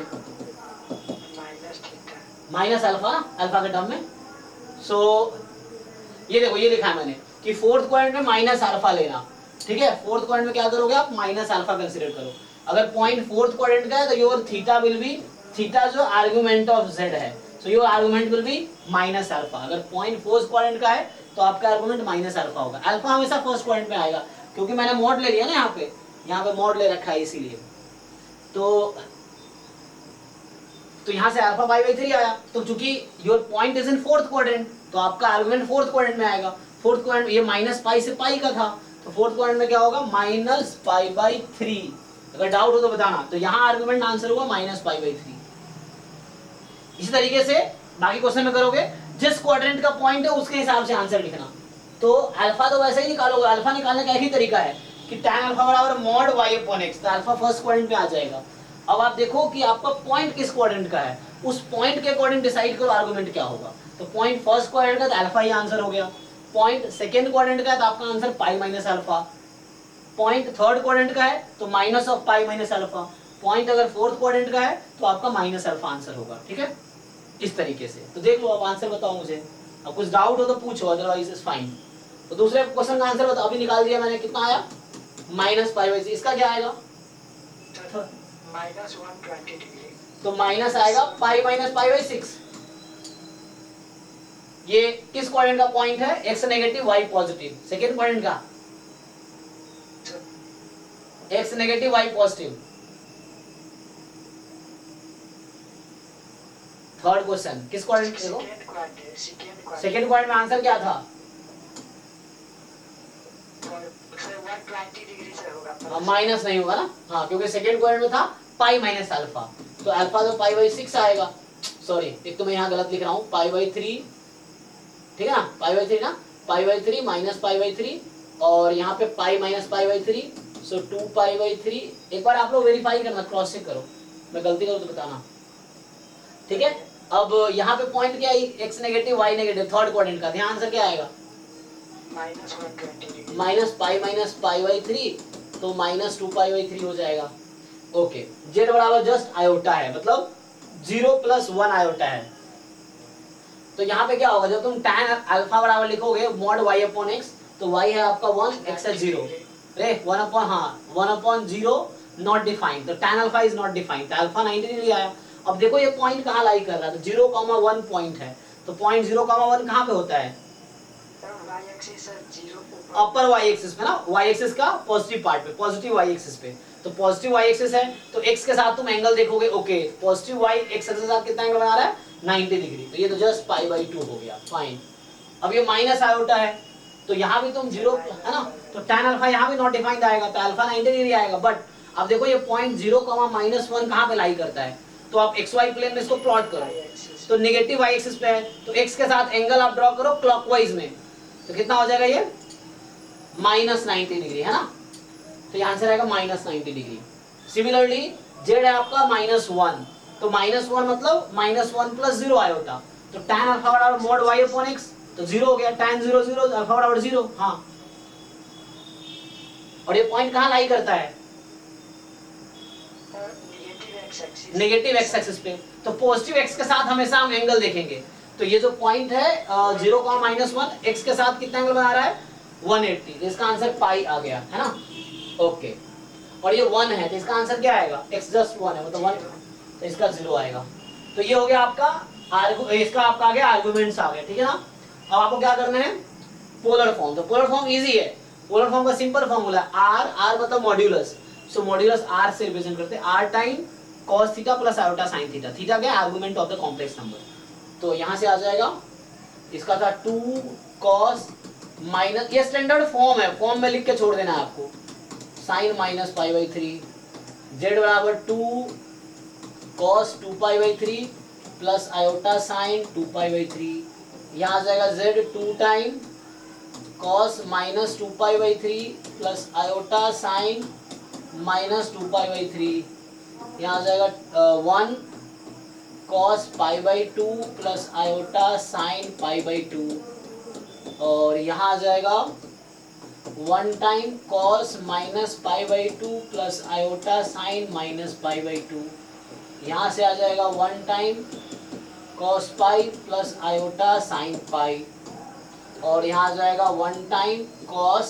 [SPEAKER 1] माइनस अल्फा, अल्फा के टर्म में। सो ये देखो, ये लिखा है मैंने कि फोर्थ क्वाड्रेंट में माइनस अल्फा लेना, ठीक है। फोर्थ क्वाड्रेंट में क्या करोगे आप, माइनस अल्फा कंसीडर करो। अगर पॉइंट फोर्थ क्वाड्रेंट का है तो your theta will be, theta जो आर्गुमेंट ऑफ z है, so your argument will be minus alpha. अगर पॉइंट फोर्थ क्वाड्रेंट का है तो आपका आर्गुमेंट माइनस अल्फा होगा। अल्फा हमेशा फर्स्ट क्वाड्रेंट में आएगा, क्योंकि मैंने मॉड ले लिया ना, यहाँ पे मॉड ले रखा है इसीलिए। तो यहाँ से अल्फा π/3 आया, तो चूंकि your point is in fourth quadrant, तो आपका आर्गुमेंट फोर्थ क्वाड्रेंट में आएगा। फोर्थ क्वाड्रेंट ये -π से π का था, तो फोर्थ क्वाड्रेंट में क्या होगा, -π/3। अगर डाउट हो तो बताना। तो यहाँ आर्गुमेंट आंसर हुआ -π/3। इसी तरीके से बाकी क्वेश्चन में करोगे, जिस क्वाड्रेंट का पॉइंट है उसके हिसाब से आंसर लिखना। तो अल्फा तो वैसे ही निकालोगे, अल्फा निकालने का एक ही तरीका है कि tan अल्फा बराबर मॉड y/x, तो अल्फा फर्स्ट क्वाड्रेंट में आ जाएगा। अब आप देखो कि आपका पॉइंट किस क्वाड्रेंट का है, उस पॉइंट के अकॉर्डिंग डिसाइड करो आर्गुमेंट क्या होगा। तो पॉइंट फर्स्ट क्वाड्रेंट का तो अल्फा ही आंसर हो गया, पॉइंट सेकंड क्वाड्रेंट का है तो आपका answer π - alpha, point third quadrant का है तो माइनस ऑफ π - अल्फा, पॉइंट अगर फोर्थ क्वाड्रेंट का है तो आपका माइनस अल्फा आंसर होगा, ठीक है। इस तरीके से तो देख लो, अब आंसर बताओ मुझे। अब कुछ डाउट हो तो पूछो, अदरवाइज इज फाइन। तो दूसरे क्वेश्चन का आंसर बताओ, अभी निकाल दिया मैंने, कितना आया माइनस पाई बाई 6, इसका क्या आएगा?
[SPEAKER 2] तो माइनस 120 डिग्री।
[SPEAKER 1] तो माइनस आएगा पाई माइनस पाई बाई 6। ये किस क्वाड्रेंट का पॉइंट है? X negative y positive. Second quadrant का x negative y positive. Third question किस क्वाड्रेंट? देखो सेकेंड क्वाड्रेंट में आंसर क्या था?
[SPEAKER 2] 120 डिग्री से होगा।
[SPEAKER 1] माइनस नहीं होगा ना, हाँ, क्योंकि सेकेंड क्वाड्रेंट में था पाई माइनस अल्फा, तो अल्फा तो पाई बाई 6 आएगा। सॉरी, एक तो मैं यहाँ गलत लिख रहा हूँ, पाई बाई 3, ठीक है ना, पाई बाई 3 ना, पाई बाई 3 माइनस पाई बाई 3, और यहाँ पे pi minus pi by 3, so 2 pi by 3। एक बार आप लोग वेरीफाई करना, क्रॉस चेक करो, मैं गलती करूँ तो बताना, ठीक है। अब यहाँ पे पॉइंट क्या है? X negative y negative, third quadrant का, ध्यान से क्या आएगा?
[SPEAKER 2] Minus 120 degree.
[SPEAKER 1] Minus pi by 3, तो माइनस 2 पाई बाई 3 हो जाएगा। ओके, जेड बराबर जस्ट आयोटा है, मतलब 0 + 1 आयोटा है। तो यहाँ पे क्या होगा? जब तुम tan अल्फा बराबर लिखोगे मॉड y अपॉन x, तो y है आपका 1, x है 0, अरे 1 अपॉन, हाँ 1 अपॉन 0 नॉट डिफाइंड, तो tan alpha is not defined, तो अल्फा 90 डिग्री आया। अब देखो ये पॉइंट कहाँ लाई कर रहा है? तो 0,1 पॉइंट है, तो पॉइंट 0,1 कहाँ पे होता है? अपर y एक्सिस पे ना, y एक्सिस का पॉजिटिव पार्ट पे, पॉजिटिव y एक्सिस पे, तो पॉजिटिव y एक्सिस है, तो x के साथ तुम एंगल देखोगे, okay, positive y x axis के साथ कितना एंगल बना रहा है? 90 डिग्री, तो ये तो जस्ट पाई बाई 2 हो गया, फाइन। अब ये माइनस आयोटा है, तो यहाँ भी तुम 0 है ना, तो tan अल्फा यहाँ भी नॉट डिफाइंड आएगा, तो अल्फा 90 डिग्री आएगा। बट अब देखो ये पॉइंट 0,-1 कहाँ पे लाई करता है? तो आप xy प्लेन में इसको प्लॉट करो, तो नेगेटिव y एक्सिस पे है, तो x के साथ एंगल आप ड्रॉ करो क्लॉकवाइज में, तो कितना हो जाएगा ये? -90 डिग्री, है ना, तो ये आंसर आएगा -90 डिग्री। सिमिलरली जेड है आपका -1, तो -1 मतलब -1 + 0 आयोटा, तो tan अल्फा बराबर मॉड y अपॉन x, तो 0 हो गया, tan 0 0, अल्फा बराबर 0, हाँ। और ये पॉइंट कहाँ लाई करता है? नेगेटिव x एक्सिस पे, तो पॉजिटिव x के साथ हमेशा हम एंगल देखेंगे, तो ये जो पॉइंट है 0,-1 x के साथ कितना एंगल बना रहा है? 180, तो इसका आंसर पाई आ गया, है ना, ओके। और ये 1 है, तो इसका आंसर क्या आएगा? x जस्ट 1 है, मतलब 1, तो इसका 0 आएगा। तो ये हो गया आपका इसका आपका आ गया आर्गुमेंट्स आ गए, ठीक है ना। अब आपको क्या करना है? पोलर फॉर्म, तो पोलर फॉर्म इजी है। पोलर फॉर्म का सिंपल फॉर्मूला r मतलब मॉड्यूलस, सो मॉड्यूलस r से रिप्रेजेंट करते हैं, r time cos theta plus iota sin theta, theta क्या है? Argument of the complex number, तो यहाँ से आ जाएगा, इसका था 2 cos माइनस, ये स्टैंडर्ड फॉर्म है, फॉर्म में लिख के छोड़ देना है आपको, sin -π/3, z बराबर 2 cos 2π/3 प्लस आयोटा sin 2π/3, यहाँ आ जाएगा z 2 time cos -2π/3 plus iota sin -2π/3, यहाँ आ जाएगा 1 cos π/2 प्लस आयोटा sin π/2, और यहाँ आ जाएगा 1 time cos -π/2 plus iota sin -π/2, यहाँ से आ जाएगा 1 time cos pi plus iota sin pi, और यहाँ आ जाएगा 1 time cos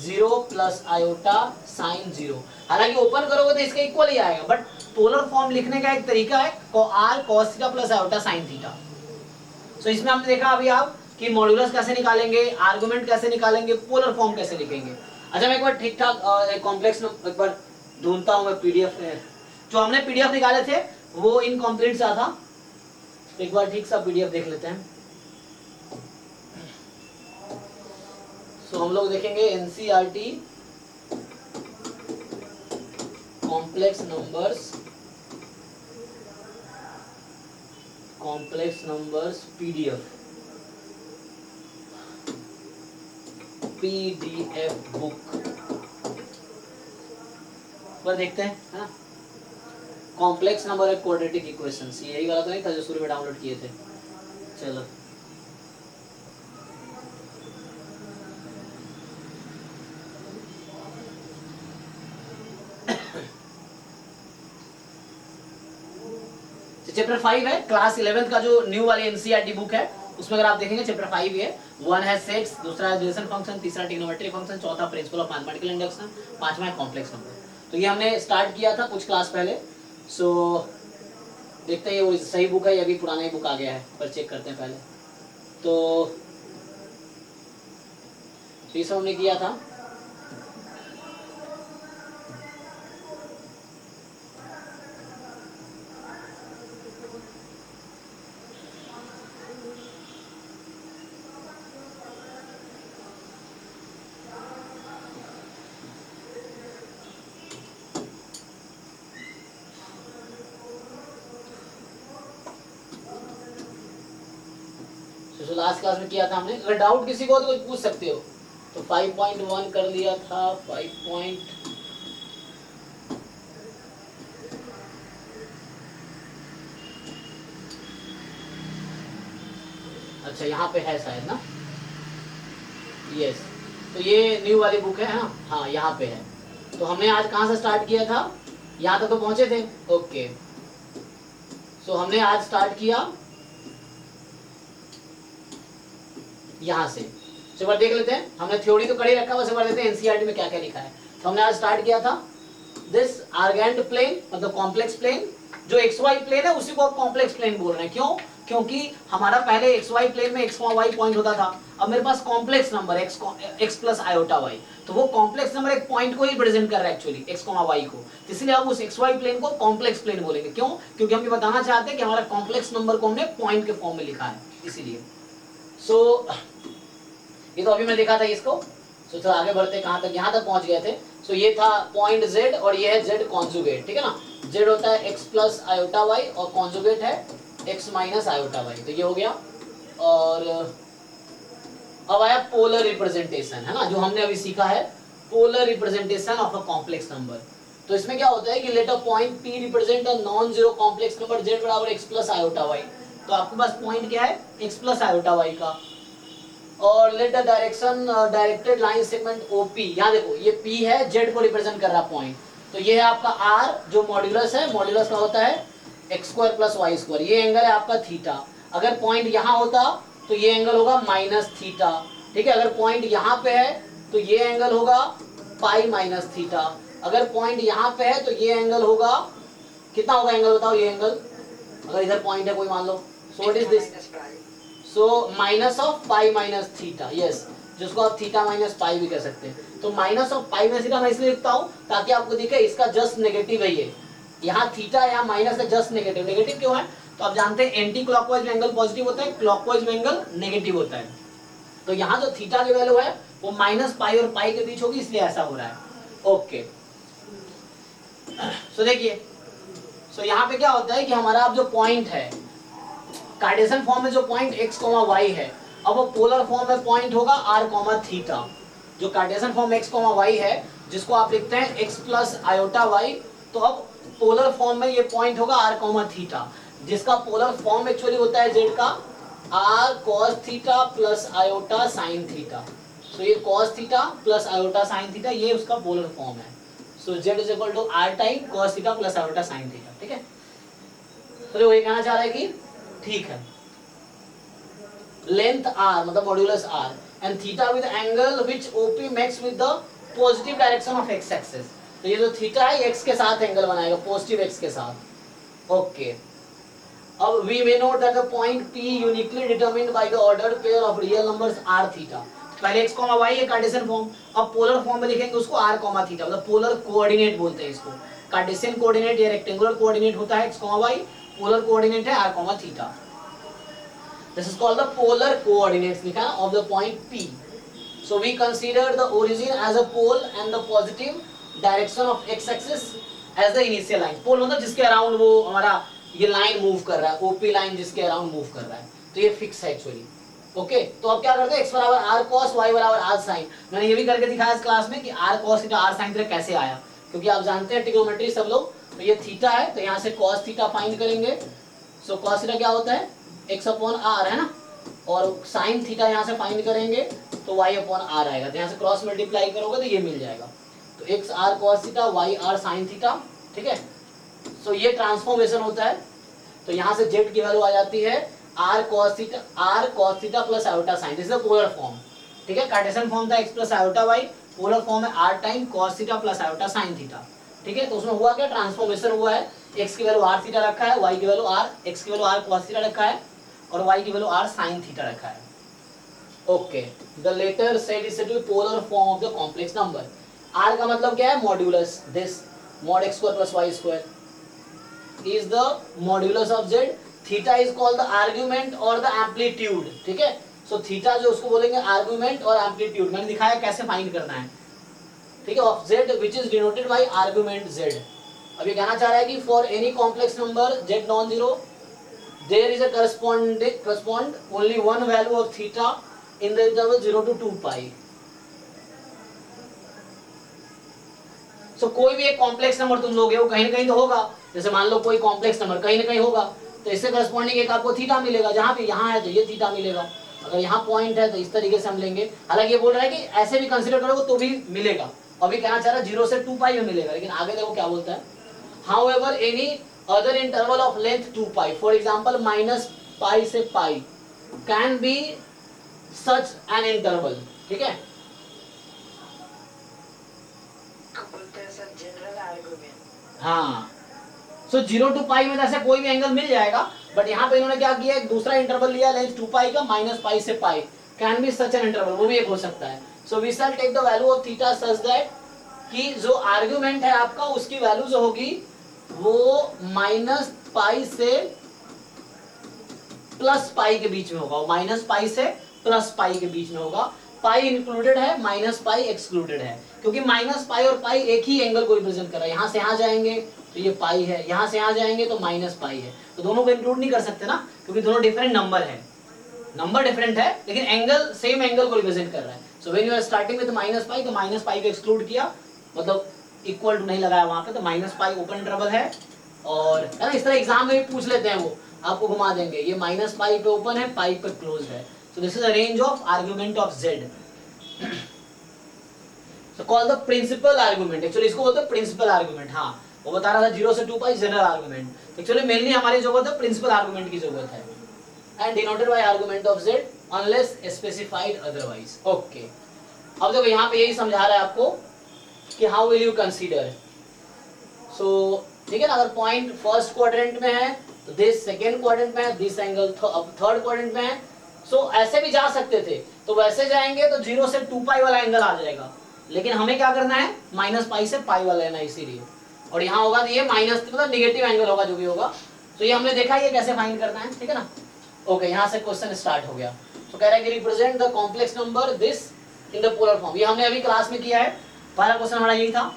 [SPEAKER 1] 0 plus iota sin 0। हालांकि ओपन करोगे तो इसके इक्वल ही आएगा, बट पोलर फॉर्म लिखने का एक तरीका है r cos theta plus iota sin theta. So इसमें हमने देखा अभी आप कि मॉड्यूलस कैसे निकालेंगे, आर्गुमेंट कैसे निकालेंगे, पोलर फॉर्म कैसे लिखेंगे। अच्छा मैं एक बार ठीक ठाक कॉम्प्लेक्स एक बार ढूंढता हूँ मैं पीडीएफ में, जो हमने पीडीएफ निकाले थे वो इनकम्प्लीट सा था, एक बार ठीक सा पीडीएफ देख लेते हैं। सो हम लोग देखेंगे NCERT complex numbers PDF book पर देखते हैं, है ना। कॉम्प्लेक्स नंबर है क्वाड्रेटिक इक्वेशंस, यही वाला तो नहीं था जो शुरू में डाउनलोड किए थे। चलो चैप्टर 5 है, क्लास 11th का जो न्यू वाली एनसीईआरटी बुक है उसमें अगर आप देखेंगे चैप्टर 5 है, वन है सेट्स, दूसरा है रिलेशन फंक्शन, तीसरा ट्रिग्नोमेट्री फंक्शन, चौथा प्रिंसिपल ऑफ मैथमेटिकल इंडक्शन, पांचवा है कॉम्प्लेक्स नंबर। तो ये हमने स्टार्ट किया था कुछ क्लास पहले। सो देखते हैं वो सही बुक है या अभी पुराना ही बुक आ गया है, पर चेक करते हैं पहले। तो ये सब हमने किया था। तो लास्ट क्लास में किया था हमने। अगर डाउट किसी को तो कुछ पूछ सकते हो। तो 5.1 कर लिया था, 5. अच्छा यहाँ पे है शायद ना, यस। तो ये न्यू वाली बुक है ना, हाँ यहाँ पे है। तो हमने आज कहाँ से स्टार्ट किया था, यहाँ तक तो पहुंचे थे। ओके, सो हमने आज स्टार्ट किया यहाँ से। एक बार देख लेते हैं, हमने थ्योरी तो कर ही रखा, बस एक बार देखते हैं एनसीईआरटी में क्या क्या लिखा है। तो हमने आज स्टार्ट किया था दिस आर्गेंट प्लेन, मतलब कॉम्प्लेक्स प्लेन। जो एक्स वाई प्लेन है उसी को आप कॉम्प्लेक्स प्लेन बोल रहे हैं। क्यों? क्योंकि हमारा पहले एक्स वाई प्लेन में एक्स वाई पॉइंट होता था, अब मेरे पास complex number x plus iota y, तो वो कॉम्प्लेक्स नंबर एक पॉइंट को ही रिप्रेजेंट कर रहा है एक्चुअली, एक्स वाई को। इसलिए आप उस एक्स वाई प्लेन को कॉम्प्लेक्स प्लेन बोलेंगे। क्यों? क्योंकि हम ये बताना चाहते हैं कि हमारा कॉम्प्लेक्स नंबर को हमने पॉइंट के फॉर्म में लिखा है, इसीलिए। सो ये तो अभी मैं देखा था इसको। सो चलो आगे बढ़ते, कहाँ तक, यहाँ तक पहुंच गए थे। सो ये था पॉइंट z और ये है z कॉन्जुगेट, ठीक है ना। z होता है x प्लस आयोटा वाई और कॉन्जुगेट है x माइनस आयोटा वाई। तो ये हो गया। और अब आया पोलर रिप्रेजेंटेशन, है ना, जो हमने अभी सीखा है, polar representation of a complex number. तो इसमें क्या होता है कि let a point p represent a non zero complex number z बराबर x प्लस आयोटा वाई। तो आपके पास पॉइंट क्या है, x प्लस आयोटा वाई का। और let the direction directed line segment OP, यहाँ देखो ये P है, Z को रिप्रेजेंट कर रहा पॉइंट। तो ये है आपका R जो मॉड्यूलस है, मॉड्यूलस का होता है x square plus y square. ये एंगल है आपका थीटा। अगर पॉइंट यहाँ होता तो ये एंगल होगा माइनस थीटा, ठीक है। अगर पॉइंट यहाँ पे है तो ये एंगल होगा पाई माइनस थीटा। अगर पॉइंट यहाँ पे है तो ये एंगल होगा, कितना होगा एंगल बताओ ये एंगल, अगर इधर पॉइंट है कोई मान लो। So what is this, so minus of pi minus theta, yes, जिसको आप थीटा माइनस पाई भी कह सकते हैं। तो minus of pi minus theta मैं इसलिए लिखता हूँ ताकि आपको दिखे इसका जस्ट नेगेटिव है ये, यहाँ थीटा यहाँ माइनस है, जस्ट नेगेटिव। नेगेटिव क्यों है? तो आप जानते हैं एंटी क्लॉकवाइज में एंगल पॉजिटिव होता है, क्लॉकवाइज में एंगल नेगेटिव होता है। तो यहाँ जो थीटा की वैल्यू है वो माइनस पाई और पाई के बीच होगी, इसलिए ऐसा हो रहा है। ओके, सो देखिए, सो यहाँ पे क्या होता है कि हमारा अब जो पॉइंट है कार्टेशियन फॉर्म में, जो पॉइंट x, y है, अब वो पोलर फॉर्म में पॉइंट होगा r, थीटा। जो कार्टेशियन फॉर्म x, y है जिसको आप लिखते हैं x प्लस आयोटा वाई, तो अब पोलर फॉर्म में ये पॉइंट होगा r, थीटा, जिसका पोलर फॉर्म एक्चुअली होता है z का r cos theta plus iota sine theta. So ये cos theta plus iota sine theta, ये उसका पोलर फॉर्म है। So z is equal to r time cos theta plus iota sine theta, ठीक है। तो वो ये कहना चाह रहा है कि ठीक है, लेंथ r मतलब modulus r and theta with angle which OP makes with the positive direction of x axis. तो ये जो थीटा है x के साथ एंगल बनाएगा, पॉजिटिव x के साथ। ओके, अब we may note that the point P uniquely determined by the ordered pair of real numbers r theta. पहले x, y है कार्टेशियन फॉर्म, अब पोलर फॉर्म में लिखेंगे उसको r, थीटा, मतलब पोलर कोऑर्डिनेट बोलते हैं इसको। कार्टेशियन कोऑर्डिनेट या रेक्टेंगुलर कोऑर्डिनेट होता है x, y, पोलर कोऑर्डिनेट है r, theta. This is called the polar coordinates लिखा है of the point P. So we consider the origin as a pole and the positive direction of x-axis as the initial line. Pole मतलब जिसके around वो हमारा ये line move कर रहा है, OP लाइन जिसके अराउंड मूव कर रहा है, तो ये फिक्स है एक्चुअली। ओके, तो अब क्या करते हैं, x बराबर r cos, y बराबर r sin। मैंने ये भी करके दिखाया इस क्लास में कि r cos theta r sin theta कैसे आया, क्योंकि आप जानते हैं ट्रिग्नोमेट्री सब लोग। तो ये थीटा है तो यहाँ से cos थीटा फाइंड करेंगे। सो cos थीटा क्या होता है, x अपॉन r है ना, और साइन थीटा यहाँ से फाइंड करेंगे तो y अपॉन r आएगा। तो यहाँ से क्रॉस मल्टीप्लाई करोगे तो ये मिल जाएगा। तो x r cos theta, y r sign theta, ठीक है। सो ये ट्रांसफॉर्मेशन होता है। तो यहाँ से z की वैल्यू आ जाती है r cos theta plus iota sign, this is the polar form, ठीक है। कार्टेशियन फॉर्म था x plus iota y, polar form है r time cos theta plus iota sine theta, ठीक है। तो उसमें हुआ क्या, ट्रांसफॉर्मेशन हुआ है, x की वैल्यू r थीटा रखा है, y की वैल्यू r, x की वैल्यू r cos थीटा रखा है और y की वैल्यू r sin थीटा रखा है। Okay, the latter set is said to be polar form of the complex number. r का मतलब क्या है, modulus, this mod x square plus y square is the modulus of z, theta is called the argument और the amplitude, ठीक है। So theta जो उसको बोलेंगे आर्गुमेंट और एम्पलीट्यूड, मैंने दिखाया कैसे फाइंड करना है, ठीक है, of z which is denoted by argument z। अब ये कहना चाह रहा है कि for any complex number z non zero there is a correspond only one value of theta in the interval 0 to 2 pi। सो कोई भी एक कॉम्प्लेक्स नंबर तुम लोगे वो कहीं ना कहीं तो होगा, जैसे मान लो कोई कॉम्प्लेक्स नंबर कहीं ना कहीं होगा, तो इससे करस्पॉन्डिंग एक आपको थीटा मिलेगा, जहां पे यहाँ है तो ये थीटा मिलेगा, अगर यहाँ पॉइंट है तो इस तरीके से हम लेंगे। हालांकि ये बोल रहा है कि ऐसे भी कंसीडर करोगे तो भी मिलेगा, अभी कहना चाह रहा है 0 से 2 पाई में मिलेगा, लेकिन आगे देखो क्या बोलता है, however any other interval of length 2 pi, for example minus pi से pi can be such an interval, ठीक है।
[SPEAKER 2] जनरल आर्गुमेंट,
[SPEAKER 1] हाँ, सो 0 टू पाई में ऐसे कोई भी एंगल मिल जाएगा, बट यहाँ पे इन्होंने क्या किया, एक दूसरा इंटरवल लिया लेंथ 2 पाई का, माइनस पाई से pi can be such an interval, वो भी एक हो सकता है। So we shall take the value of theta such that कि जो आर्गुमेंट है आपका उसकी वैल्यू जो होगी वो माइनस पाई से प्लस पाई के बीच में होगा, माइनस पाई से प्लस पाई के बीच में होगा, पाई इंक्लूडेड है, माइनस पाई एक्सक्लूडेड है, क्योंकि माइनस पाई और पाई एक ही एंगल को रिप्रेजेंट कर रहा है। यहाँ से यहाँ जाएंगे तो ये पाई है, यहाँ से यहाँ जाएंगे तो माइनस पाई है, तो दोनों को इंक्लूड नहीं कर सकते ना, क्योंकि दोनों डिफरेंट नंबर है, नंबर डिफरेंट है लेकिन एंगल सेम एंगल को रिप्रेजेंट कर रहा है। So when you are starting with minus pi, तो माइनस पाई को एक्सक्लूड किया, मतलब इक्वल टू नहीं लगाया वहां पे, तो माइनस पाई ओपन इंटरवल है, और है ना, इस तरह एग्जाम में भी पूछ लेते हैं, वो आपको घुमा देंगे, ये माइनस पाई पे ओपन है, पाई पे क्लोज है, so this is the range of argument of z। So call the principal argument, actually इसको बोलते हैं प्रिंसिपल आर्गुमेंट। हाँ, वो बता रहा था 0 से 2 पाई जनरल आर्गुमेंट, एक्चुअली मेनली हमारी जरूरत है प्रिंसिपल आर्गुमेंट की जरूरत है, and denoted by argument of z unless specified otherwise. Okay, अब देखो यहाँ पे यही समझा रहा है आपको कि हाउ विल यू कंसीडर, सो ठीक है ना, अगर पॉइंट फर्स्ट क्वाड्रेंट में है तो दिस सेकंड क्वाड्रेंट में है, दिस एंगल थर्ड क्वाड्रेंट में है, सो ऐसे भी जा सकते थे, तो वैसे जाएंगे तो 0 से 2 पाई वाला एंगल आ जाएगा, लेकिन हमें क्या करना है, माइनस पाई से पाई वाला लेना, इसीलिए, और यहाँ होगा तो ये माइनस मतलब निगेटिव एंगल होगा जो भी होगा, तो ये हमने देखा ये कैसे फाइंड करना है, ठीक है ना। ओके, यहाँ से क्वेश्चन स्टार्ट हो गया, तो कह रहा है कि represent the complex number this in the polar form, ये हमने अभी क्लास में किया है, पहला क्वेश्चन हमारा यही था,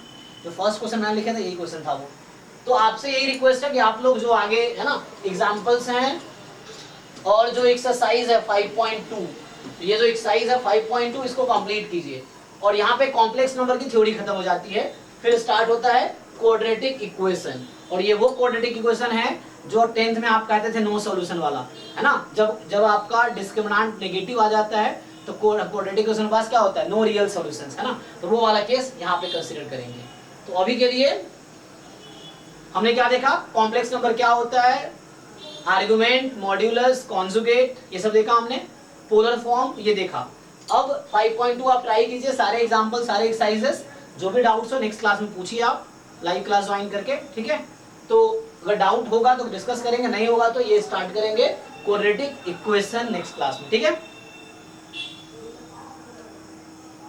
[SPEAKER 1] जो फर्स्ट क्वेश्चन मैंने लिखा था यही क्वेश्चन था वो। तो आपसे यही रिक्वेस्ट है कि आप लोग जो आगे है ना एग्जाम्पल्स हैं और जो एक्सरसाइज है 5.2, ये जो एक्सरसाइज है 5.2 इसको कंप्लीट कीजिए, और यहाँ पे कॉम्प्लेक्स नंबर की थ्योरी खत्म हो जाती है, फिर स्टार्ट होता है क्वाड्रेटिक इक्वेशन, और ये वो क्वाड्रेटिक इक्वेशन है जो 10th में आप कहते थे नो सॉल्यूशन वाला, है ना, जब आपका डिस्क्रिमिनेंट नेगेटिव आ जाता है तो क्वाड्रेटिक इक्वेशन के पास क्या होता है, नो रियल सॉल्यूशंस, है ना, तो वो वाला केस यहाँ पे कंसीडर करेंगे। तो अभी के लिए हमने क्या देखा, कॉम्प्लेक्स नंबर क्या होता है, आर्गुमेंट, मॉड्यूलस, कॉन्जुगेट, ये सब देखा हमने, पोलर फॉर्म ये देखा। अब 5.2 आप ट्राई कीजिए, सारे एग्जांपल, सारे एक्सरसाइजेस, जो भी डाउट्स हो नेक्स्ट क्लास में पूछिए आप, लाइव क्लास ज्वाइन करके, ठीक है। तो अगर डाउट होगा तो डिस्कस करेंगे, नहीं होगा तो ये स्टार्ट करेंगे क्वाड्रेटिक इक्वेशन नेक्स्ट क्लास में, ठीक है।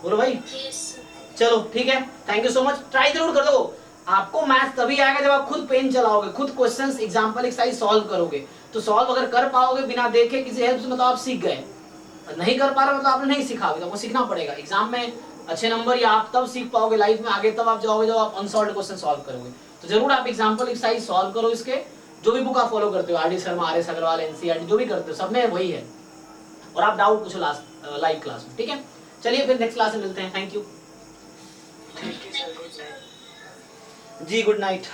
[SPEAKER 1] बोलो भाई, चलो ठीक है, thank you so much, try जरूर कर दो। आपको मैथ्स तभी आएगा जब आप खुद पेन चलाओगे, खुद क्वेश्चंस एग्जांपल एक्सरसाइज सॉल्व करोगे, तो सॉल्व अगर कर पाओगे बिना देखे किसी हेल्प से, मतलब आप सीख गए, नहीं कर पा रहे मतलब आपने नहीं सीखा, तो आपको सीखना पड़ेगा। एग्जाम में अच्छे नंबर या आप तब सीख पाओगे लाइफ में आगे, तब आप जाओगे जब आप अनसॉल्व्ड क्वेश्चन सॉल्व करोगे। तो जरूर आप एग्जांपल एक्सरसाइज सॉल्व करो, इसके जो भी बुक आप फॉलो करते हो, RD. Sharma, RS. Agarwal, NCERT, जो भी करते हो सब में वही है, और आप डाउट पूछो लास्ट लाइव क्लास में, ठीक है। चलिए फिर नेक्स्ट क्लास में मिलते हैं, thank you
[SPEAKER 2] thank you sir, good night.
[SPEAKER 1] जी, गुड नाइट।